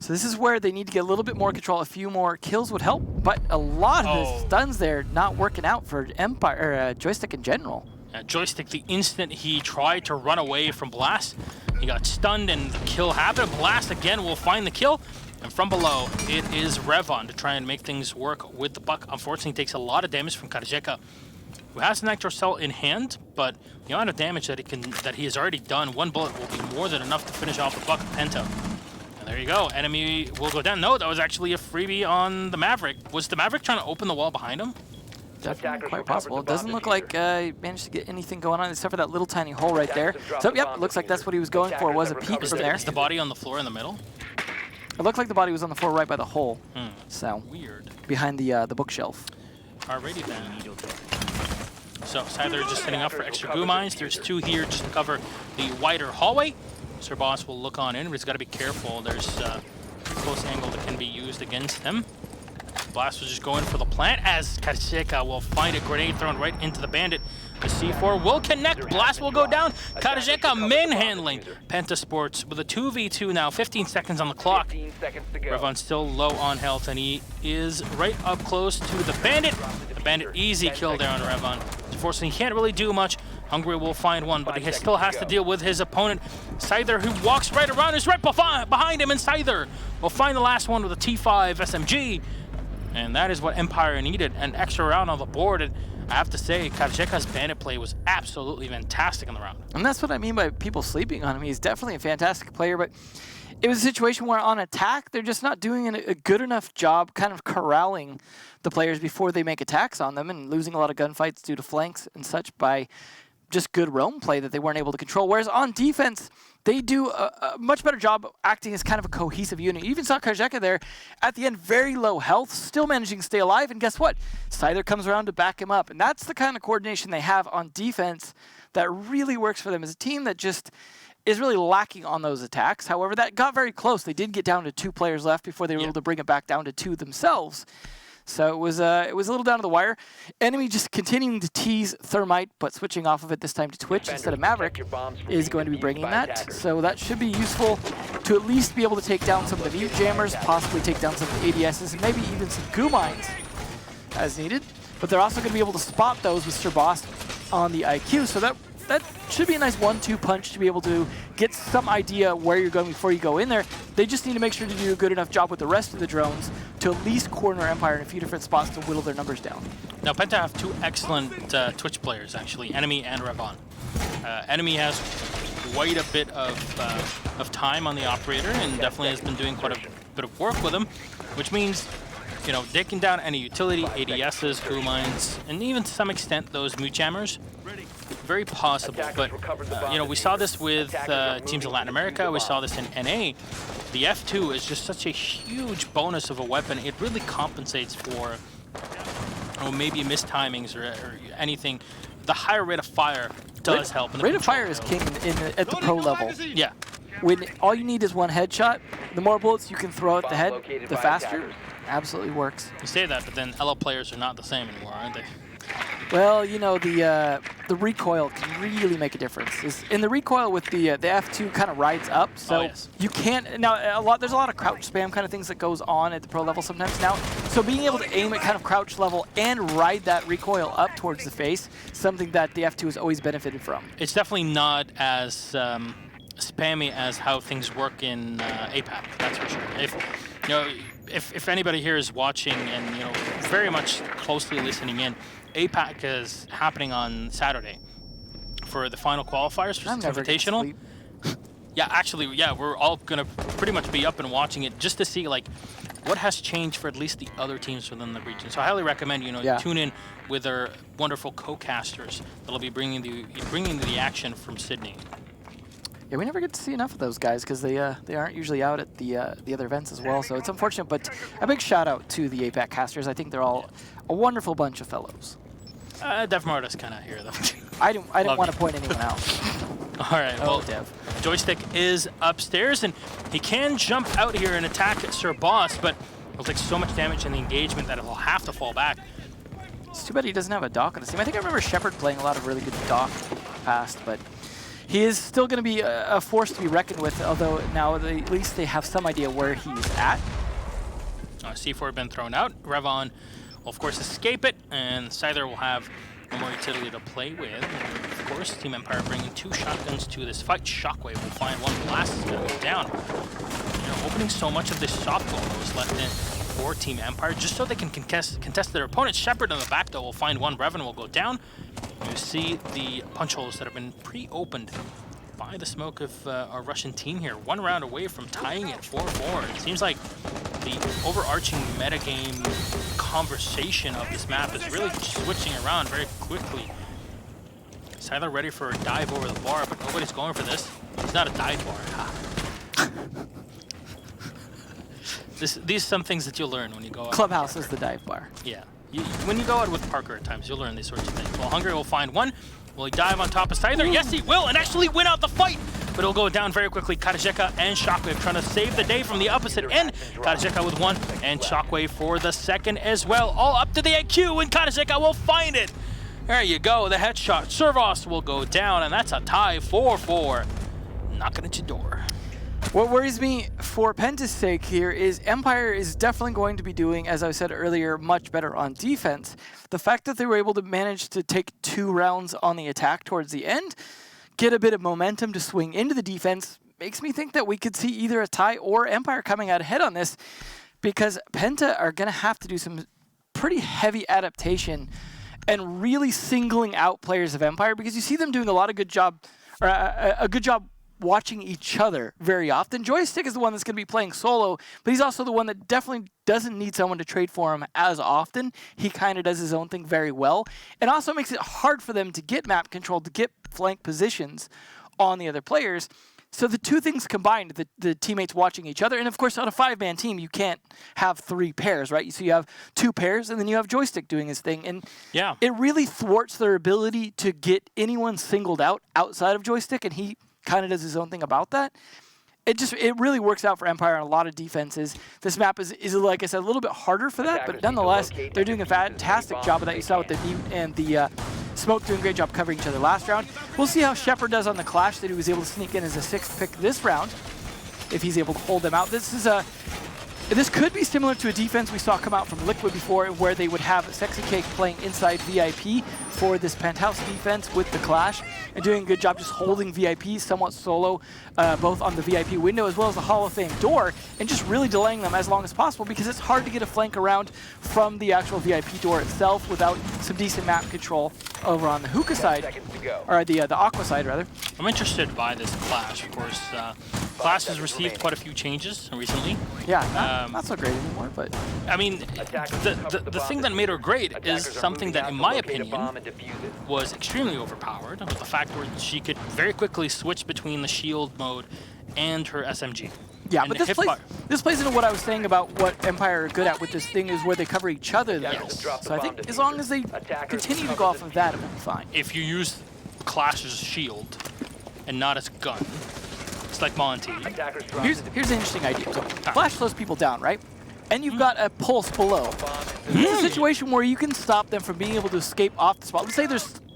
So this is where they need to get a little bit more control. A few more kills would help, but a lot of the stuns there not working out for Empire or Joystick in general. Joystick, the instant he tried to run away from Blast, he got stunned and the kill happened. Blast again will find the kill, and from below it is Revon to try and make things work with the Buck. Unfortunately, takes a lot of damage from Karjeka, who has an Nitro Cell in hand, but the amount of damage that he has already done, one bullet will be more than enough to finish off the Buck Penta. There you go. Enemy will go down. No, that was actually a freebie on the Maverick. Was the Maverick trying to open the wall behind him? Definitely quite possible. It doesn't look like he managed to get anything going on except for that little tiny hole right there. So, yep, looks like that's what he was going for, was a peek from there. Is the body on the floor in the middle? It looked like the body was on the floor right by the hole. So, weird. Behind the bookshelf. Alrighty then. So, Scyther just setting up for extra goo mines. There's two here just to cover the wider hallway. Sir Boss will look on in, but he's got to be careful. There's a close angle that can be used against him. Blast was just going for the plant as Karjeka will find a grenade thrown right into the bandit. The C4 will connect. Blast will go down. Karjeka manhandling Penta Sports with a 2v2 now. 15 seconds on the clock. Revon's still low on health, and he is right up close to the bandit. The bandit easy kill there on Revon. Unfortunately, he can't really do much. Hungry will find one, but he still has to deal with his opponent, Scyther, who walks right around, is right behind him, and Scyther will find the last one with a T5 SMG. And that is what Empire needed, an extra round on the board. And I have to say, Karjeka's bandit play was absolutely fantastic in the round. And that's what I mean by people sleeping on him. He's definitely a fantastic player, but it was a situation where on attack, they're just not doing a good enough job kind of corralling the players before they make attacks on them, and losing a lot of gunfights due to flanks and such by just good roam play that they weren't able to control. Whereas on defense, they do a much better job acting as kind of a cohesive unit. You even saw Karjeka there at the end, very low health, still managing to stay alive, and guess what? Scyther comes around to back him up, and that's the kind of coordination they have on defense that really works for them as a team that just is really lacking on those attacks. However, that got very close. They did get down to 2 players left before they were able to bring it back down to 2 themselves. So it was a little down to the wire. Enemy just continuing to tease Thermite, but switching off of it this time to Twitch instead of Maverick is going to be bringing that. So that should be useful to at least be able to take down some of the mute jammers, possibly take down some of the ADSs, and maybe even some goo mines as needed. But they're also going to be able to spot those with Sir Boss on the IQ. So that should be a nice 1-2 punch to be able to get some idea where you're going before you go in there. They just need to make sure to do a good enough job with the rest of the drones to at least corner Empire in a few different spots to whittle their numbers down. Now, Penta have 2 excellent Twitch players, actually, Enemy and Revon. Enemy has quite a bit of time on the operator and definitely has been doing quite a bit of work with him, which means, taking down any utility, ADSs, goo mines, and even to some extent those mute jammers. Very possible, but we saw this with teams in Latin America. We saw this in NA. The F2 is just such a huge bonus of a weapon. It really compensates for maybe mistimings or anything. The higher rate of fire does help. Rate of fire is king at the pro level. Yeah. When all you need is 1 headshot, the more bullets you can throw at the head, the faster. Absolutely works. You say that, but then LO players are not the same anymore, aren't they? Well, you know, the recoil can really make a difference. In the recoil with the F2 kind of rides up, so you can't now there's a lot of crouch spam kind of things that goes on at the pro level sometimes now. So being able to aim at kind of crouch level and ride that recoil up towards the face, something that the F2 has always benefited from. It's definitely not as spammy as how things work in APAC. That's for sure. If anybody here is watching and very much closely listening in, APAC is happening on Saturday for the final qualifiers for Invitational. Yeah, actually, we're all gonna pretty much be up and watching it just to see like what has changed for at least the other teams within the region. So I highly recommend tune in with our wonderful co-casters that'll be bringing the action from Sydney. Yeah, we never get to see enough of those guys because they aren't usually out at the other events as well. So it's unfortunate, but a big shout out to the APAC casters. I think they're all a wonderful bunch of fellows. Dev Marta's kind of here though. I didn't want to point anyone out. All right, well, Dev. Joystick is upstairs and he can jump out here and attack Sir Boss, but he'll take so much damage in the engagement that he'll have to fall back. It's too bad he doesn't have a dock on his team. I think I remember Shepard playing a lot of really good dock past, but he is still going to be a force to be reckoned with, although now at least they have some idea where he's at. C4 been thrown out. Revon will, of course, escape it, and Scyther will have no more utility to play with. Of course, Team Empire bringing 2 shotguns to this fight. Shockwave will find one. Blast is going to go down. Opening so much of this softball that was left in for Team Empire, just so they can contest their opponents. Shepard on the back, though, will find one. Revan will go down. You see the punch holes that have been pre-opened by the smoke of our Russian team here. 1 round away from tying it 4-4. It seems like the overarching metagame conversation of this map is really switching around very quickly. Scyther ready for a dive over the bar, but nobody's going for this. It's not a dive bar. These are some things that you'll learn when you go out. Clubhouse is the dive bar. Yeah. When you go out with Parker at times, you'll learn these sorts of things. Well, Hungary will find one. Will he dive on top of Scyther? Ooh. Yes, he will, and actually win out the fight. But it'll go down very quickly. Katajeka and Shockwave trying to save the day from the opposite end. Katajeka with 1, and Shockwave for the 2nd as well. All up to the IQ, and Katajeka will find it. There you go, the headshot. Servos will go down, and that's a tie 4-4. Knocking at your door. What worries me for Penta's sake here is Empire is definitely going to be doing, as I said earlier, much better on defense. The fact that they were able to manage to take 2 rounds on the attack towards the end, get a bit of momentum to swing into the defense, makes me think that we could see either a tie or Empire coming out ahead on this, because Penta are going to have to do some pretty heavy adaptation and really singling out players of Empire, because you see them doing a lot of good job, or a good job watching each other very often. Joystick is the one that's going to be playing solo, but he's also the one that definitely doesn't need someone to trade for him as often. He kind of does his own thing very well, and also makes it hard for them to get map control, to get flank positions on the other players. So the two things combined, the teammates watching each other, and of course on a 5-man team, you can't have 3 pairs, right? So you have 2 pairs, and then you have Joystick doing his thing, and it really thwarts their ability to get anyone singled out outside of Joystick, and he kind of does his own thing about that. It really works out for Empire on a lot of defenses. This map is like I said, a little bit harder for that, but nonetheless, they're doing a fantastic job of that. You saw with the Mute and the Smoke doing a great job covering each other last round. We'll see how Shepard does on the Clash that he was able to sneak in as a 6th pick this round, if he's able to hold them out. This could be similar to a defense we saw come out from Liquid before, where they would have Sexy Cake playing inside VIP for this Penthouse defense with the Clash, and doing a good job just holding VIP somewhat solo, both on the VIP window as well as the Hall of Fame door, and just really delaying them as long as possible, because it's hard to get a flank around from the actual VIP door itself without some decent map control over on the Hookah side, or the Aqua side rather. I'm interested by this Clash, of course. Clash has received quite a few changes recently. Yeah, not so great anymore, but I mean, the thing that made her great is something that, in my opinion, was extremely overpowered, was the fact where she could very quickly switch between the shield mode and her SMG. Yeah, but this plays into what I was saying about what Empire are good at with this thing, is where they cover each other the most. So I think as long as they continue to go off of that, it will be fine. If you use Clash's shield and not as gun, it's like Monty. Here's an interesting idea. So Clash slows people down, right? and you've got a pulse below. It's a situation where you can stop them from being able to escape off the spot. Let's say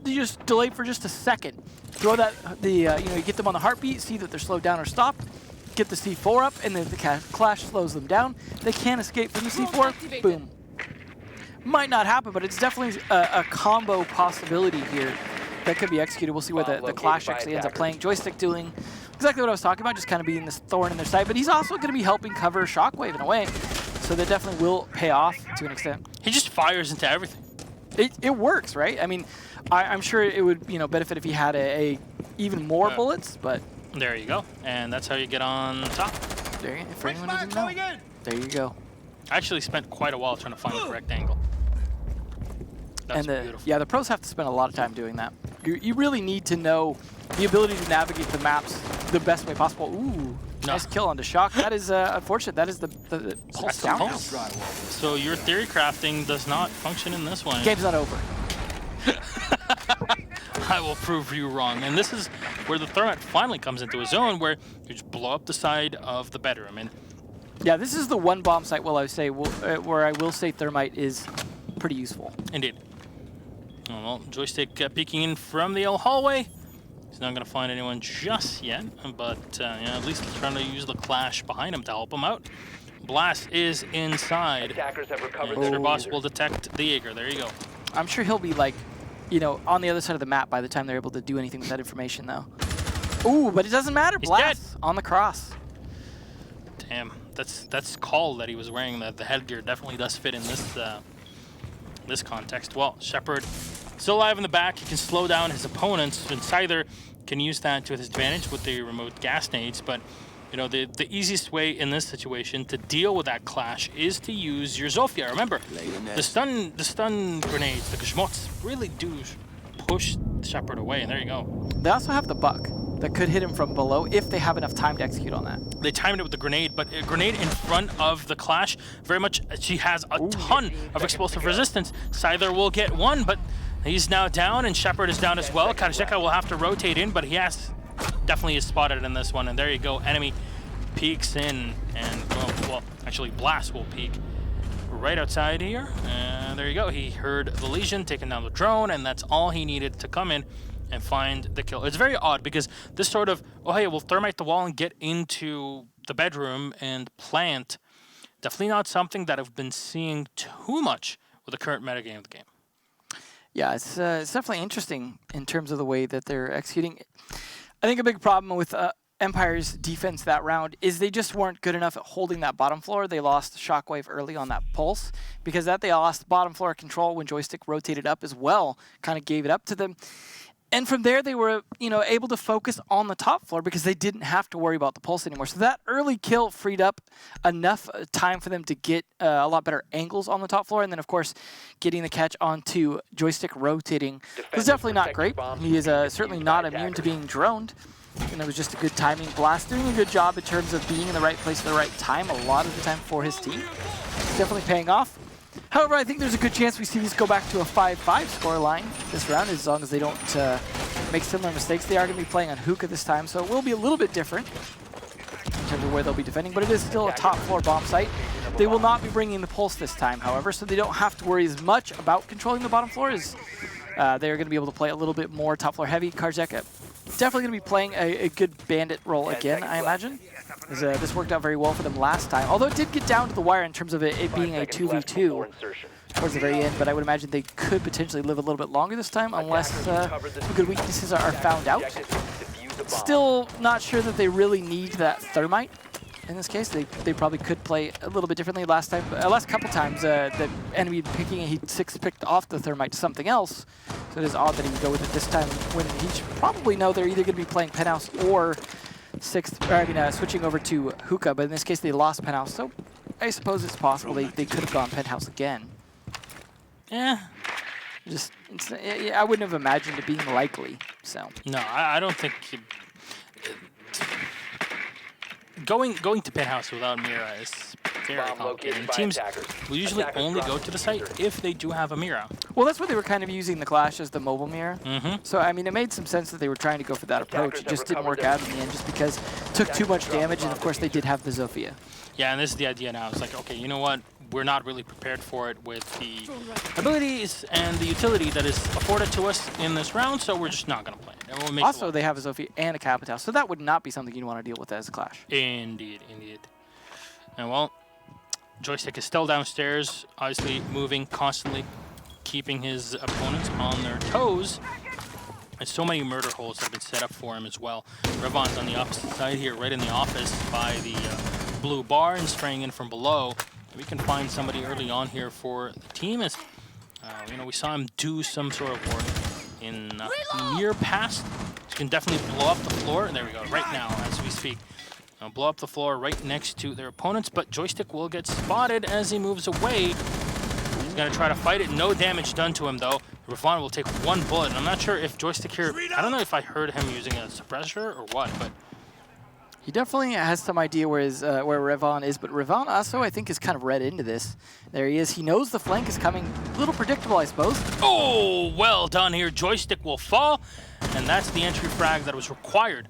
you just delay for just a second. Throw that, you get them on the heartbeat, see that they're slowed down or stopped, get the C4 up, and then the clash slows them down. They can't escape from the C4, boom. Might not happen, but it's definitely a combo possibility here that could be executed. We'll see where the clash actually ends up playing. Joystick doing exactly what I was talking about, just kind of being this thorn in their side, but he's also going to be helping cover Shockwave in a way, so that definitely will pay off to an extent. He just fires into everything. It works, right? I mean, I'm sure it would benefit if he had a even more bullets, but there you go, and that's how you get on top. There, if anyone doesn't know, there you go. I actually spent quite a while trying to find the correct angle. That's beautiful. Yeah, the pros have to spend a lot of time doing that. You really need to know the ability to navigate the maps the best way possible. Ooh, nice kill onto Shock. That is unfortunate. That is the pulse down now. So your theory crafting does not function in this one. Game's not over. I will prove you wrong. And this is where the thermite finally comes into a zone where you just blow up the side of the bedroom. And yeah, this is the one bomb site where I will say thermite is pretty useful. Indeed. Well, Joystick peeking in from the L hallway. He's not going to find anyone just yet, but at least trying to use the clash behind him to help him out. Blast is inside. Attackers have recovered And their boss diffuser. will detect the Jaeger. There you go. I'm sure he'll be like, on the other side of the map by the time they're able to do anything with that information, though. Ooh, but it doesn't matter. He's Blast dead. on the cross. Damn, that's call that he was wearing. The headgear definitely does fit in this context. Well, Shepard still alive in the back. He can slow down his opponents, and Scyther can use that to his advantage with the remote gas nades. But the easiest way in this situation to deal with that clash is to use your Zofia. Remember, the stun grenades, the Gashmots, really do push Shepard away. And there you go. They also have the buck that could hit him from below if they have enough time to execute on that. They timed it with the grenade, but a grenade in front of the clash, very much, she has a ton of explosive resistance. Scyther will get one, but he's now down, and Shepard is down as well. Karasheka will have to rotate in, but he definitely is spotted in this one. And there you go, enemy peeks in, and actually Blast will peek right outside here. And there you go, he heard the Legion, taking down the drone, and that's all he needed to come in and find the kill. It's very odd because this sort of, hey, we'll thermite the wall and get into the bedroom and plant. Definitely not something that I've been seeing too much with the current metagame of the game. Yeah, it's definitely interesting in terms of the way that they're executing. I think a big problem with Empire's defense that round is they just weren't good enough at holding that bottom floor. They lost Shockwave early on that pulse. Because they lost bottom floor control when Joystick rotated up as well, kind of gave it up to them. And from there, they were, able to focus on the top floor because they didn't have to worry about the pulse anymore. So that early kill freed up enough time for them to get a lot better angles on the top floor. And then, of course, getting the catch onto Joystick rotating was definitely not great. He is certainly not immune to being droned. And it was just a good timing. Blast doing a good job in terms of being in the right place at the right time a lot of the time for his team. Definitely paying off. However, I think there's a good chance we see these go back to a 5-5 scoreline this round, as long as they don't make similar mistakes. They are going to be playing on Hookah this time, so it will be a little bit different in terms of where they'll be defending, but it is still a top floor bomb site. They will not be bringing the pulse this time, however, so they don't have to worry as much about controlling the bottom floor, as they're going to be able to play a little bit more top floor heavy. Karjeka definitely going to be playing a good bandit role again, I imagine. This worked out very well for them last time, although it did get down to the wire in terms of it being a 2v2 towards the very end, but I would imagine they could potentially live a little bit longer this time unless good weaknesses are found out. Still not sure that they really need that thermite in this case. They probably could play a little bit differently last time. Last couple times, the enemy picking it, he six-picked off the thermite to something else. So it is odd that he would go with it this time when he should probably know they're either going to be playing Penthouse or switching over to Hookah, but in this case they lost Penthouse, so I suppose it's possible they could have gone Penthouse again. Yeah. I wouldn't have imagined it being likely, so. No, I don't think... Going to Penthouse without Mira is very complicated. Teams will usually only go to the site if they do have a Mira. Well, that's why they were kind of using the Clash as the mobile mirror. So, I mean, it made some sense that they were trying to go for that approach. It just didn't work out in the end, just because took too much damage, and of course they did have the Zofia. Yeah, and this is the idea now. It's like, okay, you know what? We're not really prepared for it with the abilities and the utility that is afforded to us in this round, so we're just not going to play it. And we'll make Also, they have a Zofia and a Capitao, so that would not be something you'd want to deal with as a clash. Indeed, indeed. And well, Joystick is still downstairs, obviously moving constantly, keeping his opponents on their toes. And so many murder holes have been set up for him as well. Revon's on the opposite side here, right in the office by the blue bar and spraying in from below. We can find somebody early on here for the team as, you know, we saw him do some sort of work in near past. You can definitely blow up the floor. And there we go, right now as we speak. Blow up the floor right next to their opponents, but Joystick will get spotted as he moves away. He's going to try to fight it. No damage done to him, though. Revon will take one bullet. And I'm not sure if Joystick here, I don't know if I heard him using a suppressor or what, but he definitely has some idea where Revon is, but Revon also, I think, is kind of read into this. There he is. He knows the flank is coming. A little predictable, I suppose. Oh, well done here. Joystick will fall, and that's the entry frag that was required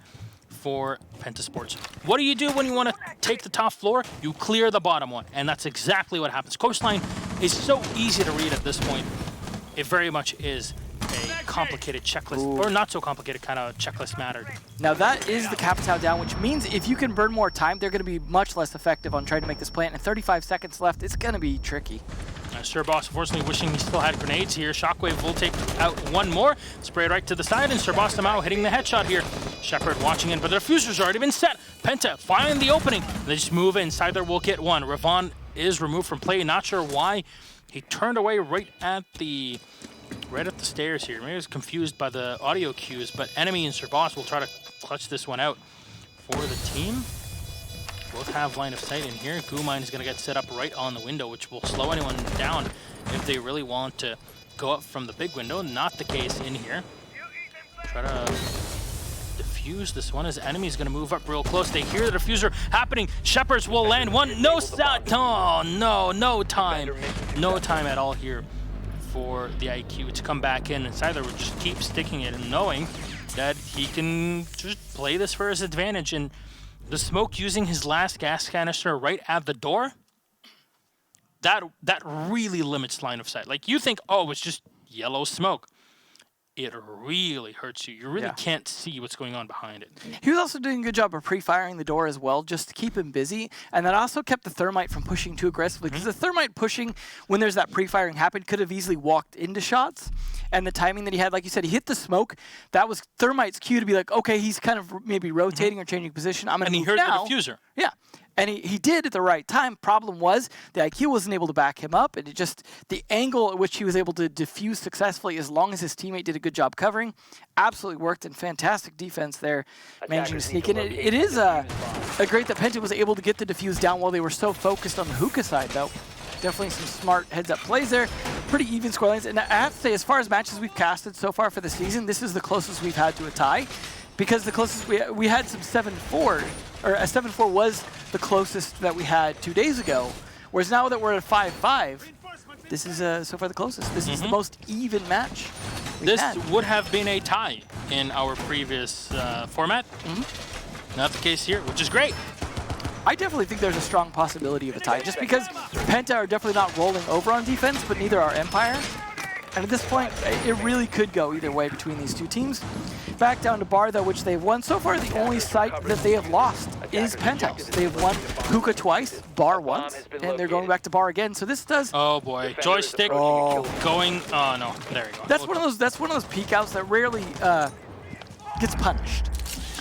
for Penta Sports. What do you do when you want to take the top floor? You clear the bottom one, and that's exactly what happens. Coastline is so easy to read at this point. It very much is a complicated checklist, or not so complicated kind of checklist matter. Now that is the Capitao down, which means if you can burn more time, they're going to be much less effective on trying to make this plant. And 35 seconds left, it's going to be tricky. Sir Boss, unfortunately, wishing he still had grenades here. Shockwave will take out one more. Spray right to the side, and Sir Boss Tamao hitting the headshot here. Shepard watching in, but the diffuser's already been set. Penta find the opening. They just move inside there, will get one. Revon is removed from play. Not sure why. He turned away right at the stairs here. Maybe he was confused by the audio cues, but Enemy and Sir Boss will try to clutch this one out for the team. Both have line of sight in here. Goomine is going to get set up right on the window, which will slow anyone down if they really want to go up from the big window. Not the case in here. Try to defuse this one as Enemy's going to move up real close. They hear the diffuser happening. Shepherds will land one. No shot. Oh, no time. No time at all here for the IQ to come back in. And Siler would just keep sticking it and knowing that he can just play this for his advantage. And the smoke using his last gas canister right at the door, that really limits line of sight. Like, you think, oh, it's just yellow smoke. It really hurts you. You really can't see what's going on behind it. He was also doing a good job of pre-firing the door as well, just to keep him busy. And that also kept the Thermite from pushing too aggressively. Because the Thermite pushing, when there's that pre-firing happen, could have easily walked into shots. And the timing that he had, like you said, he hit the smoke. That was Thermite's cue to be like, okay, he's kind of maybe rotating or changing position. I'm going to move now. And he heard the diffuser. Yeah. And he did at the right time. Problem was, the IQ wasn't able to back him up, and it just, the angle at which he was able to defuse successfully, as long as his teammate did a good job covering, absolutely worked, and fantastic defense there, managing to sneak in. It is a great that Penta was able to get the defuse down while they were so focused on the hookah side, though. Definitely some smart heads-up plays there. Pretty even scorelines. And I have to say, as far as matches we've casted so far for the season, this is the closest we've had to a tie. Because the closest we had some 7-4, or a 7-4 was the closest that we had 2 days ago. Whereas now that we're at 5-5, this is so far the closest. This is the most even match we've had. Would have been a tie in our previous format. Not the case here, which is great. I definitely think there's a strong possibility of a tie, just because Penta are definitely not rolling over on defense, but neither are Empire. And at this point, it really could go either way between these two teams. Back down to Bar, though, which they've won. So far, the only site that they have lost is Penthouse. They've won Hookah twice, Bar once, and they're going back to Bar again. So this does... Oh, boy. Joystick going... Oh, no. There you go. That's one of those peek outs that rarely gets punished.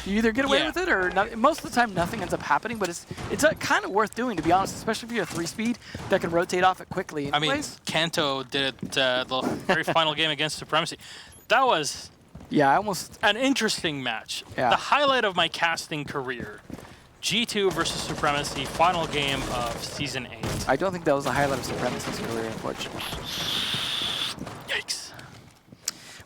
You either get away with it, or not, most of the time nothing ends up happening, but it's kind of worth doing, to be honest, especially if you're a 3-speed that can rotate off it quickly. I mean, Kanto did it the very final game against Supremacy. That was an interesting match. Yeah. The highlight of my casting career. G2 versus Supremacy, final game of Season 8. I don't think that was the highlight of Supremacy's career, unfortunately. Yikes.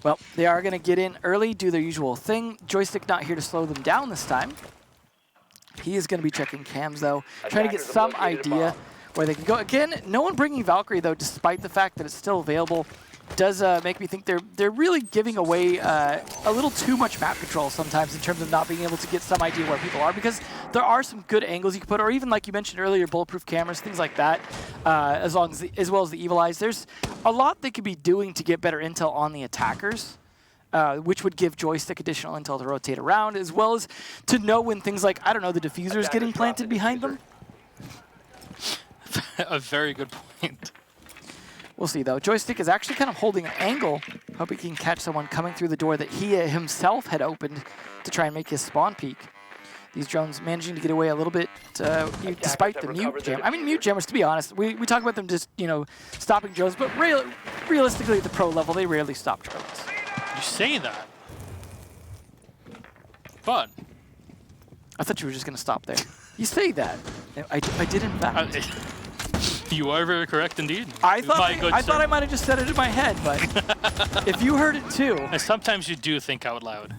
Well, they are going to get in early, do their usual thing. Joystick not here to slow them down this time. He is going to be checking cams, though, trying to get some idea where they can go. Again, no one bringing Valkyrie, though, despite the fact that it's still available. does make me think they're really giving away a little too much map control sometimes in terms of not being able to get some idea where people are, because there are some good angles you can put, or even like you mentioned earlier, bulletproof cameras, things like that, as well as the evil eyes. There's a lot they could be doing to get better intel on the attackers, which would give Joystick additional intel to rotate around, as well as to know when things like, I don't know, the diffuser's getting planted behind them. A very good point. We'll see, though. Joystick is actually kind of holding an angle, hoping he can catch someone coming through the door that he himself had opened to try and make his spawn peek. These drones managing to get away a little bit despite the mute jam. I mean, mute jammers, to be honest, we talk about them just, you know, stopping drones, but realistically at the pro level, they rarely stop drones. You say that, but... I thought you were just going to stop there. You say that. I did, in fact. You are very correct indeed. I thought I might have just said it in my head, but if you heard it too. And sometimes you do think out loud.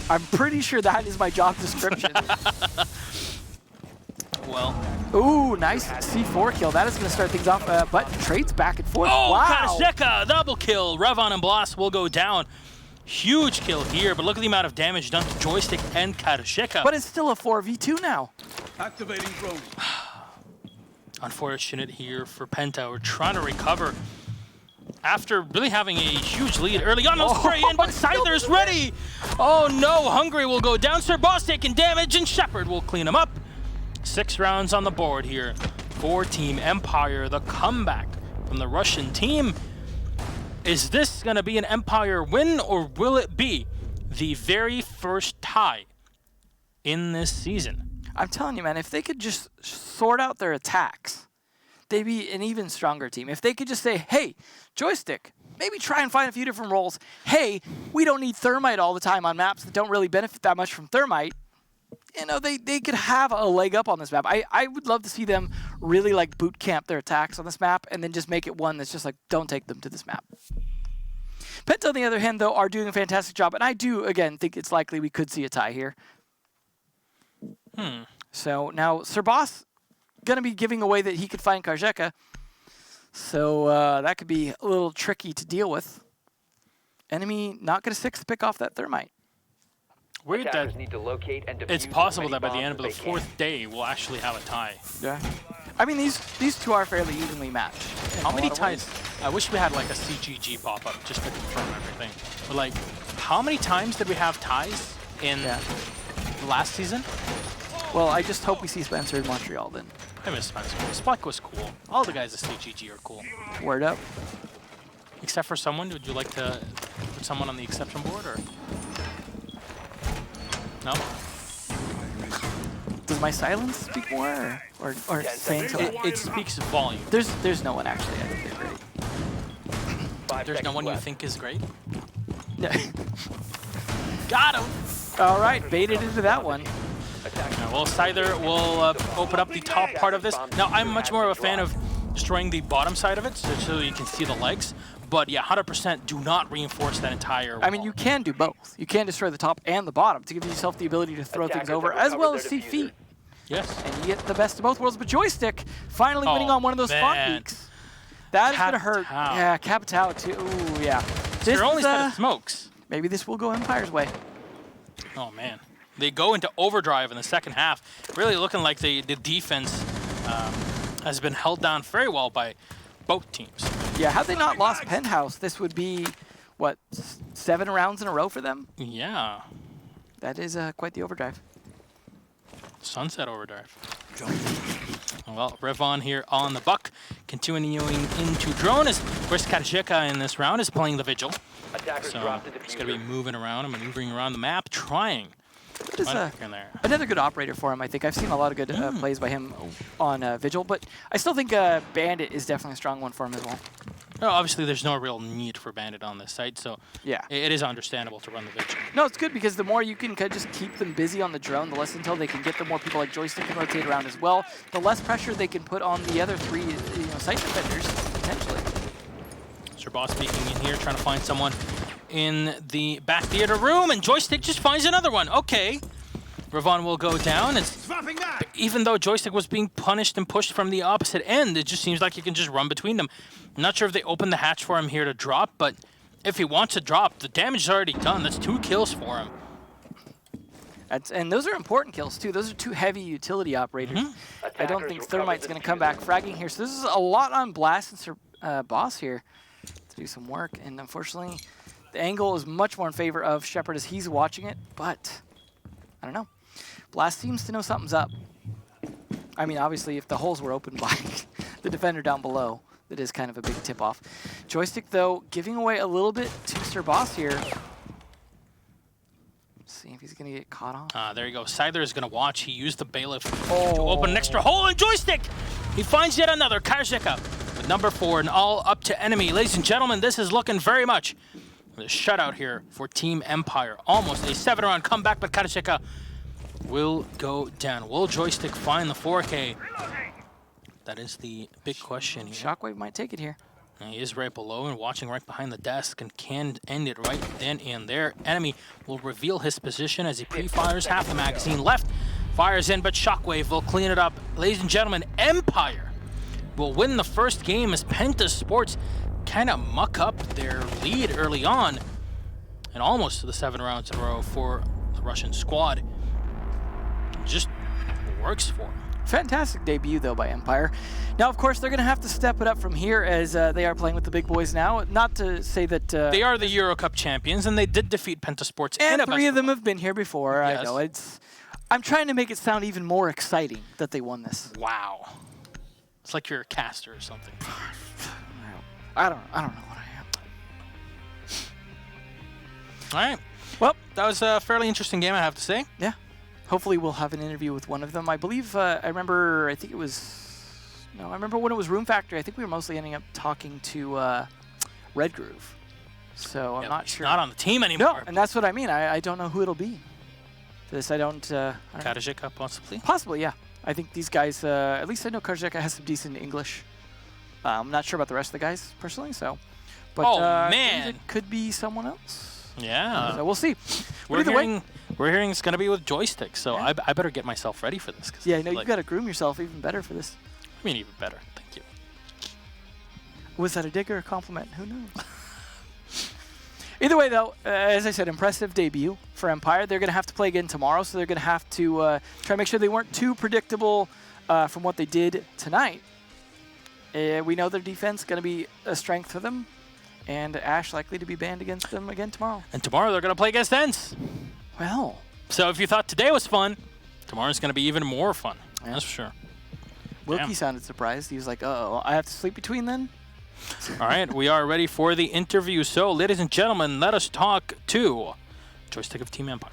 I'm pretty sure that is my job description. Well. Ooh, nice C4 kill. That is going to start things off, but trades back and forth. Oh, wow. Karasheka, double kill. Revon and Bloss will go down. Huge kill here, but look at the amount of damage done to Joystick and Karasheka. But it's still a 4v2 now. Activating drone. Unfortunate here for Penta. We're trying to recover after really having a huge lead early on. No spray in, but Scyther's ready. Oh no, Hungry will go down. Sir Boss taking damage, and Shepard will clean him up. 6 rounds on the board here for Team Empire. The comeback from the Russian team. Is this going to be an Empire win, or will it be the very first tie in this season? I'm telling you, man, if they could just sort out their attacks, they'd be an even stronger team. If they could just say, hey, Joystick, maybe try and find a few different roles. Hey, we don't need Thermite all the time on maps that don't really benefit that much from Thermite. You know, they could have a leg up on this map. I would love to see them really like boot camp their attacks on this map and then just make it one that's just like, don't take them to this map. Penta, on the other hand, though, are doing a fantastic job. And I do, again, think it's likely we could see a tie here. So now Sir Boss going to be giving away that he could find Karasheka. So that could be a little tricky to deal with. Enemy not going to 6th pick off that Thermite. Weird that need to locate and it's possible that by the end of the 4th day, we'll actually have a tie. Yeah. I mean, these two are fairly evenly matched. How many ties? I wish we had like a CGG pop-up just to confirm everything. But like, how many times did we have ties in last season? Well, I just hope we see Spencer in Montreal then. I miss Spencer. Spike was cool. All the guys at CGG are cool. Word up. Except for someone. Would you like to put someone on the exception board, or? No? Does my silence speak more, or saying something? It speaks volume. There's no one actually. I think they're great. There's no one you think is great? Yeah. Got him! All right, baited into that one. Well, Scyther will open up the top part of this. Now, I'm much more of a fan of destroying the bottom side of it so you can see the legs. But yeah, 100% do not reinforce that entire wall. I mean, you can do both. You can destroy the top and the bottom to give yourself the ability to throw things over, as well as see feet. Yes. And you get the best of both worlds. But Joystick finally winning on one of those spawn peaks. That is going to hurt. Yeah, Capitao too. Ooh, yeah. This only set of smokes. Maybe this will go Empire's way. Oh, man. They go into overdrive in the second half, really looking like the defense has been held down very well by both teams. Yeah, had they not lost Penthouse, this would be, what, 7 rounds in a row for them? Yeah. That is quite the overdrive. Sunset overdrive. Well, Revon here on the buck, continuing into drone, as of course Karasheka in this round is playing the Vigil. So he's going to be moving around and maneuvering around the map, trying. That is another good operator for him, I think. I've seen a lot of good plays by him on Vigil, but I still think Bandit is definitely a strong one for him as well. No, obviously, there's no real need for Bandit on this site, so yeah, it is understandable to run the Vigil. No, it's good because the more you can kind of just keep them busy on the drone, the less intel they can get, the more people like Joystick can rotate around as well, the less pressure they can put on the other 3 site defenders, potentially. Sir Boss peeking in here, trying to find someone in the back theater room, and Joystick just finds another one. Okay. Ravon will go down. Even though Joystick was being punished and pushed from the opposite end, it just seems like he can just run between them. I'm not sure if they opened the hatch for him here to drop, but if he wants to drop, the damage is already done. That's 2 kills for him. And those are important kills, too. Those are 2 heavy utility operators. I don't think Thermite's going to come back fragging here. So this is a lot on Blast and Sir Boss here to do some work. And unfortunately, the angle is much more in favor of Shepard as he's watching it. But, I don't know. Blast seems to know something's up. I mean, obviously, if the holes were opened by the defender down below, that is kind of a big tip-off. Joystick, though, giving away a little bit to Sir Boss here. See if he's going to get caught on. There you go. Scyther is going to watch. He used the Bailiff to open an extra hole in Joystick. He finds yet another. Karjika with number 4 and all up to enemy. Ladies and gentlemen, this is looking very much a shutout here for Team Empire. Almost a 7-round comeback, but Karjika will go down. Will Joystick find the 4K? That is the big question here. Shockwave might take it here. And he is right below and watching right behind the desk and can end it right then and there. Enemy will reveal his position as he pre-fires. Half the magazine left. Fires in, but Shockwave will clean it up. Ladies and gentlemen, Empire will win the first game as Penta Sports kind of muck up their lead early on. And almost to the 7 rounds in a row for the Russian squad. Just works for them. Fantastic debut, though, by Empire. Now, of course, they're going to have to step it up from here as they are playing with the big boys now. Not to say that... they are the Euro Cup champions, and they did defeat Penta Sports. And 3 of them have been here before. Yes. I know. I'm trying to make it sound even more exciting that they won this. Wow. It's like you're a caster or something. I don't know what I am. All right. Well, that was a fairly interesting game, I have to say. Yeah. Hopefully we'll have an interview with one of them. I believe, I remember when it was Room Factory, I think we were mostly ending up talking to Red Groove. So I'm not sure. Not on the team anymore. No, and that's what I mean. I don't know who it'll be. This, I don't Karjika, possibly? Possibly, yeah. I think these guys, at least I know Karjika has some decent English. I'm not sure about the rest of the guys, personally, so. But, man. It could be someone else. Yeah. So we'll see. We're hearing it's going to be with Joystick, so yeah. I better get myself ready for this. Yeah, no, you've got to groom yourself even better for this. I mean, even better. Thank you. Was that a dig or a compliment? Who knows? Either way, though, as I said, impressive debut for Empire. They're going to have to play again tomorrow, so they're going to have to try to make sure they weren't too predictable from what they did tonight. We know their defense is going to be a strength for them, and Ash likely to be banned against them again tomorrow. And tomorrow they're going to play against ENCE. Well. So if you thought today was fun, tomorrow's going to be even more fun. Yeah. That's for sure. Wilkie sounded surprised. He was like, uh-oh, I have to sleep between then? All right, we are ready for the interview. So, ladies and gentlemen, let us talk to Joystick of Team Empire.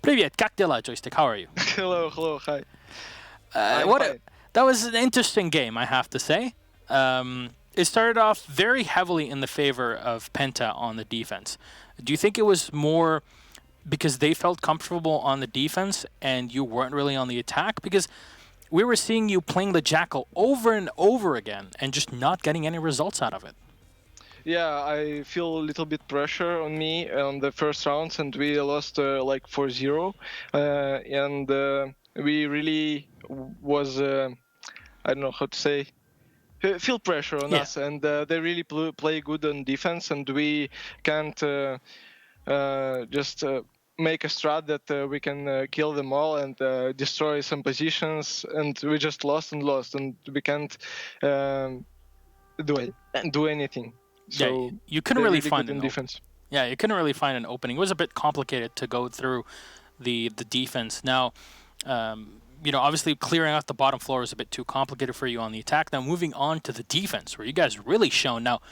Привет, как дела, Joystick? How are you? Hello, hi. That was an interesting game, I have to say. It started off very heavily in the favor of Penta on the defense. Do you think it was more because they felt comfortable on the defense and you weren't really on the attack? Because we were seeing you playing the Jackal over and over again and just not getting any results out of it. Yeah, I feel a little bit pressure on me on the first rounds, and we lost like 4-0. And we really was, I don't know how to say, feel pressure on us. And they really play good on defense, and we can't just make a strat that we can kill them all and destroy some positions, and we just lost, and we can't do anything. So yeah, you couldn't really find an defense. Yeah, you couldn't really find an opening. It was a bit complicated to go through the defense. Now, obviously clearing out the bottom floor is a bit too complicated for you on the attack. Now, moving on to the defense, where you guys really shone. Now,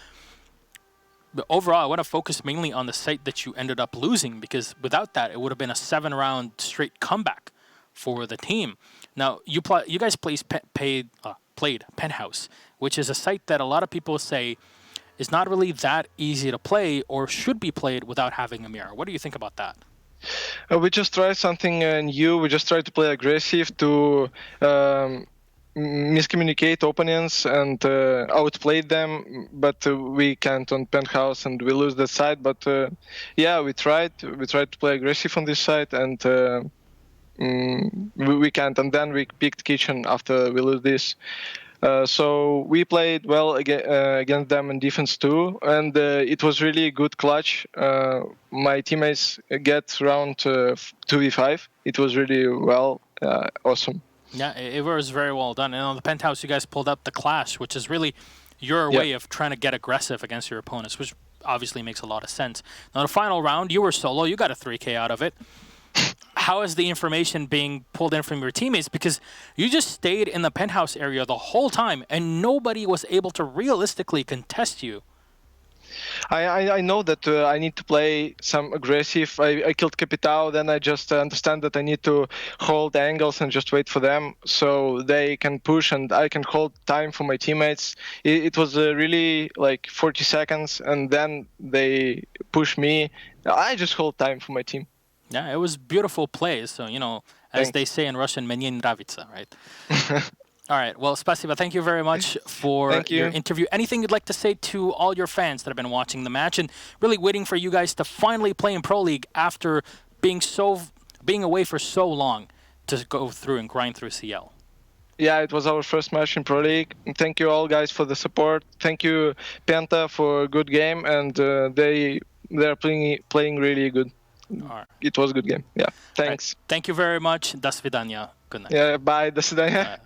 but overall, I want to focus mainly on the site that you ended up losing, because without that, it would have been a 7-round straight comeback for the team. Now, you guys played Penthouse, which is a site that a lot of people say is not really that easy to play or should be played without having a mirror. What do you think about that? We just tried something new. We just tried to play aggressive to miscommunicate opponents and outplayed them, but we can't on penthouse and we lose that side. But yeah, we tried to play aggressive on this side, and we can't. And then we picked kitchen after we lose this. So we played well against them in defense too, and it was really good clutch. My teammates get round 2v5. It was really well, awesome. Yeah, it was very well done. And on the penthouse, you guys pulled up the clash, which is really your way of trying to get aggressive against your opponents, which obviously makes a lot of sense. Now, the final round, you were solo. You got a 3K out of it. How is the information being pulled in from your teammates? Because you just stayed in the penthouse area the whole time, and nobody was able to realistically contest you. I know that I need to play some aggressive. I killed Capitao, then I just understand that I need to hold angles and just wait for them so they can push and I can hold time for my teammates. It was really like 40 seconds and then they push me. I just hold time for my team. Yeah, it was beautiful plays. So, as they say in Russian, "Мне нравится," right? All right. Well, Spasiba, thank you very much for your interview. Anything you'd like to say to all your fans that have been watching the match and really waiting for you guys to finally play in Pro League after being away for so long to go through and grind through CL? Yeah, it was our first match in Pro League. Thank you all guys for the support. Thank you Penta for a good game, and they're playing really good. All right. It was a good game. Yeah. Thanks. Right. Thank you very much. До свидания. Good night. Yeah. Bye. До свидания.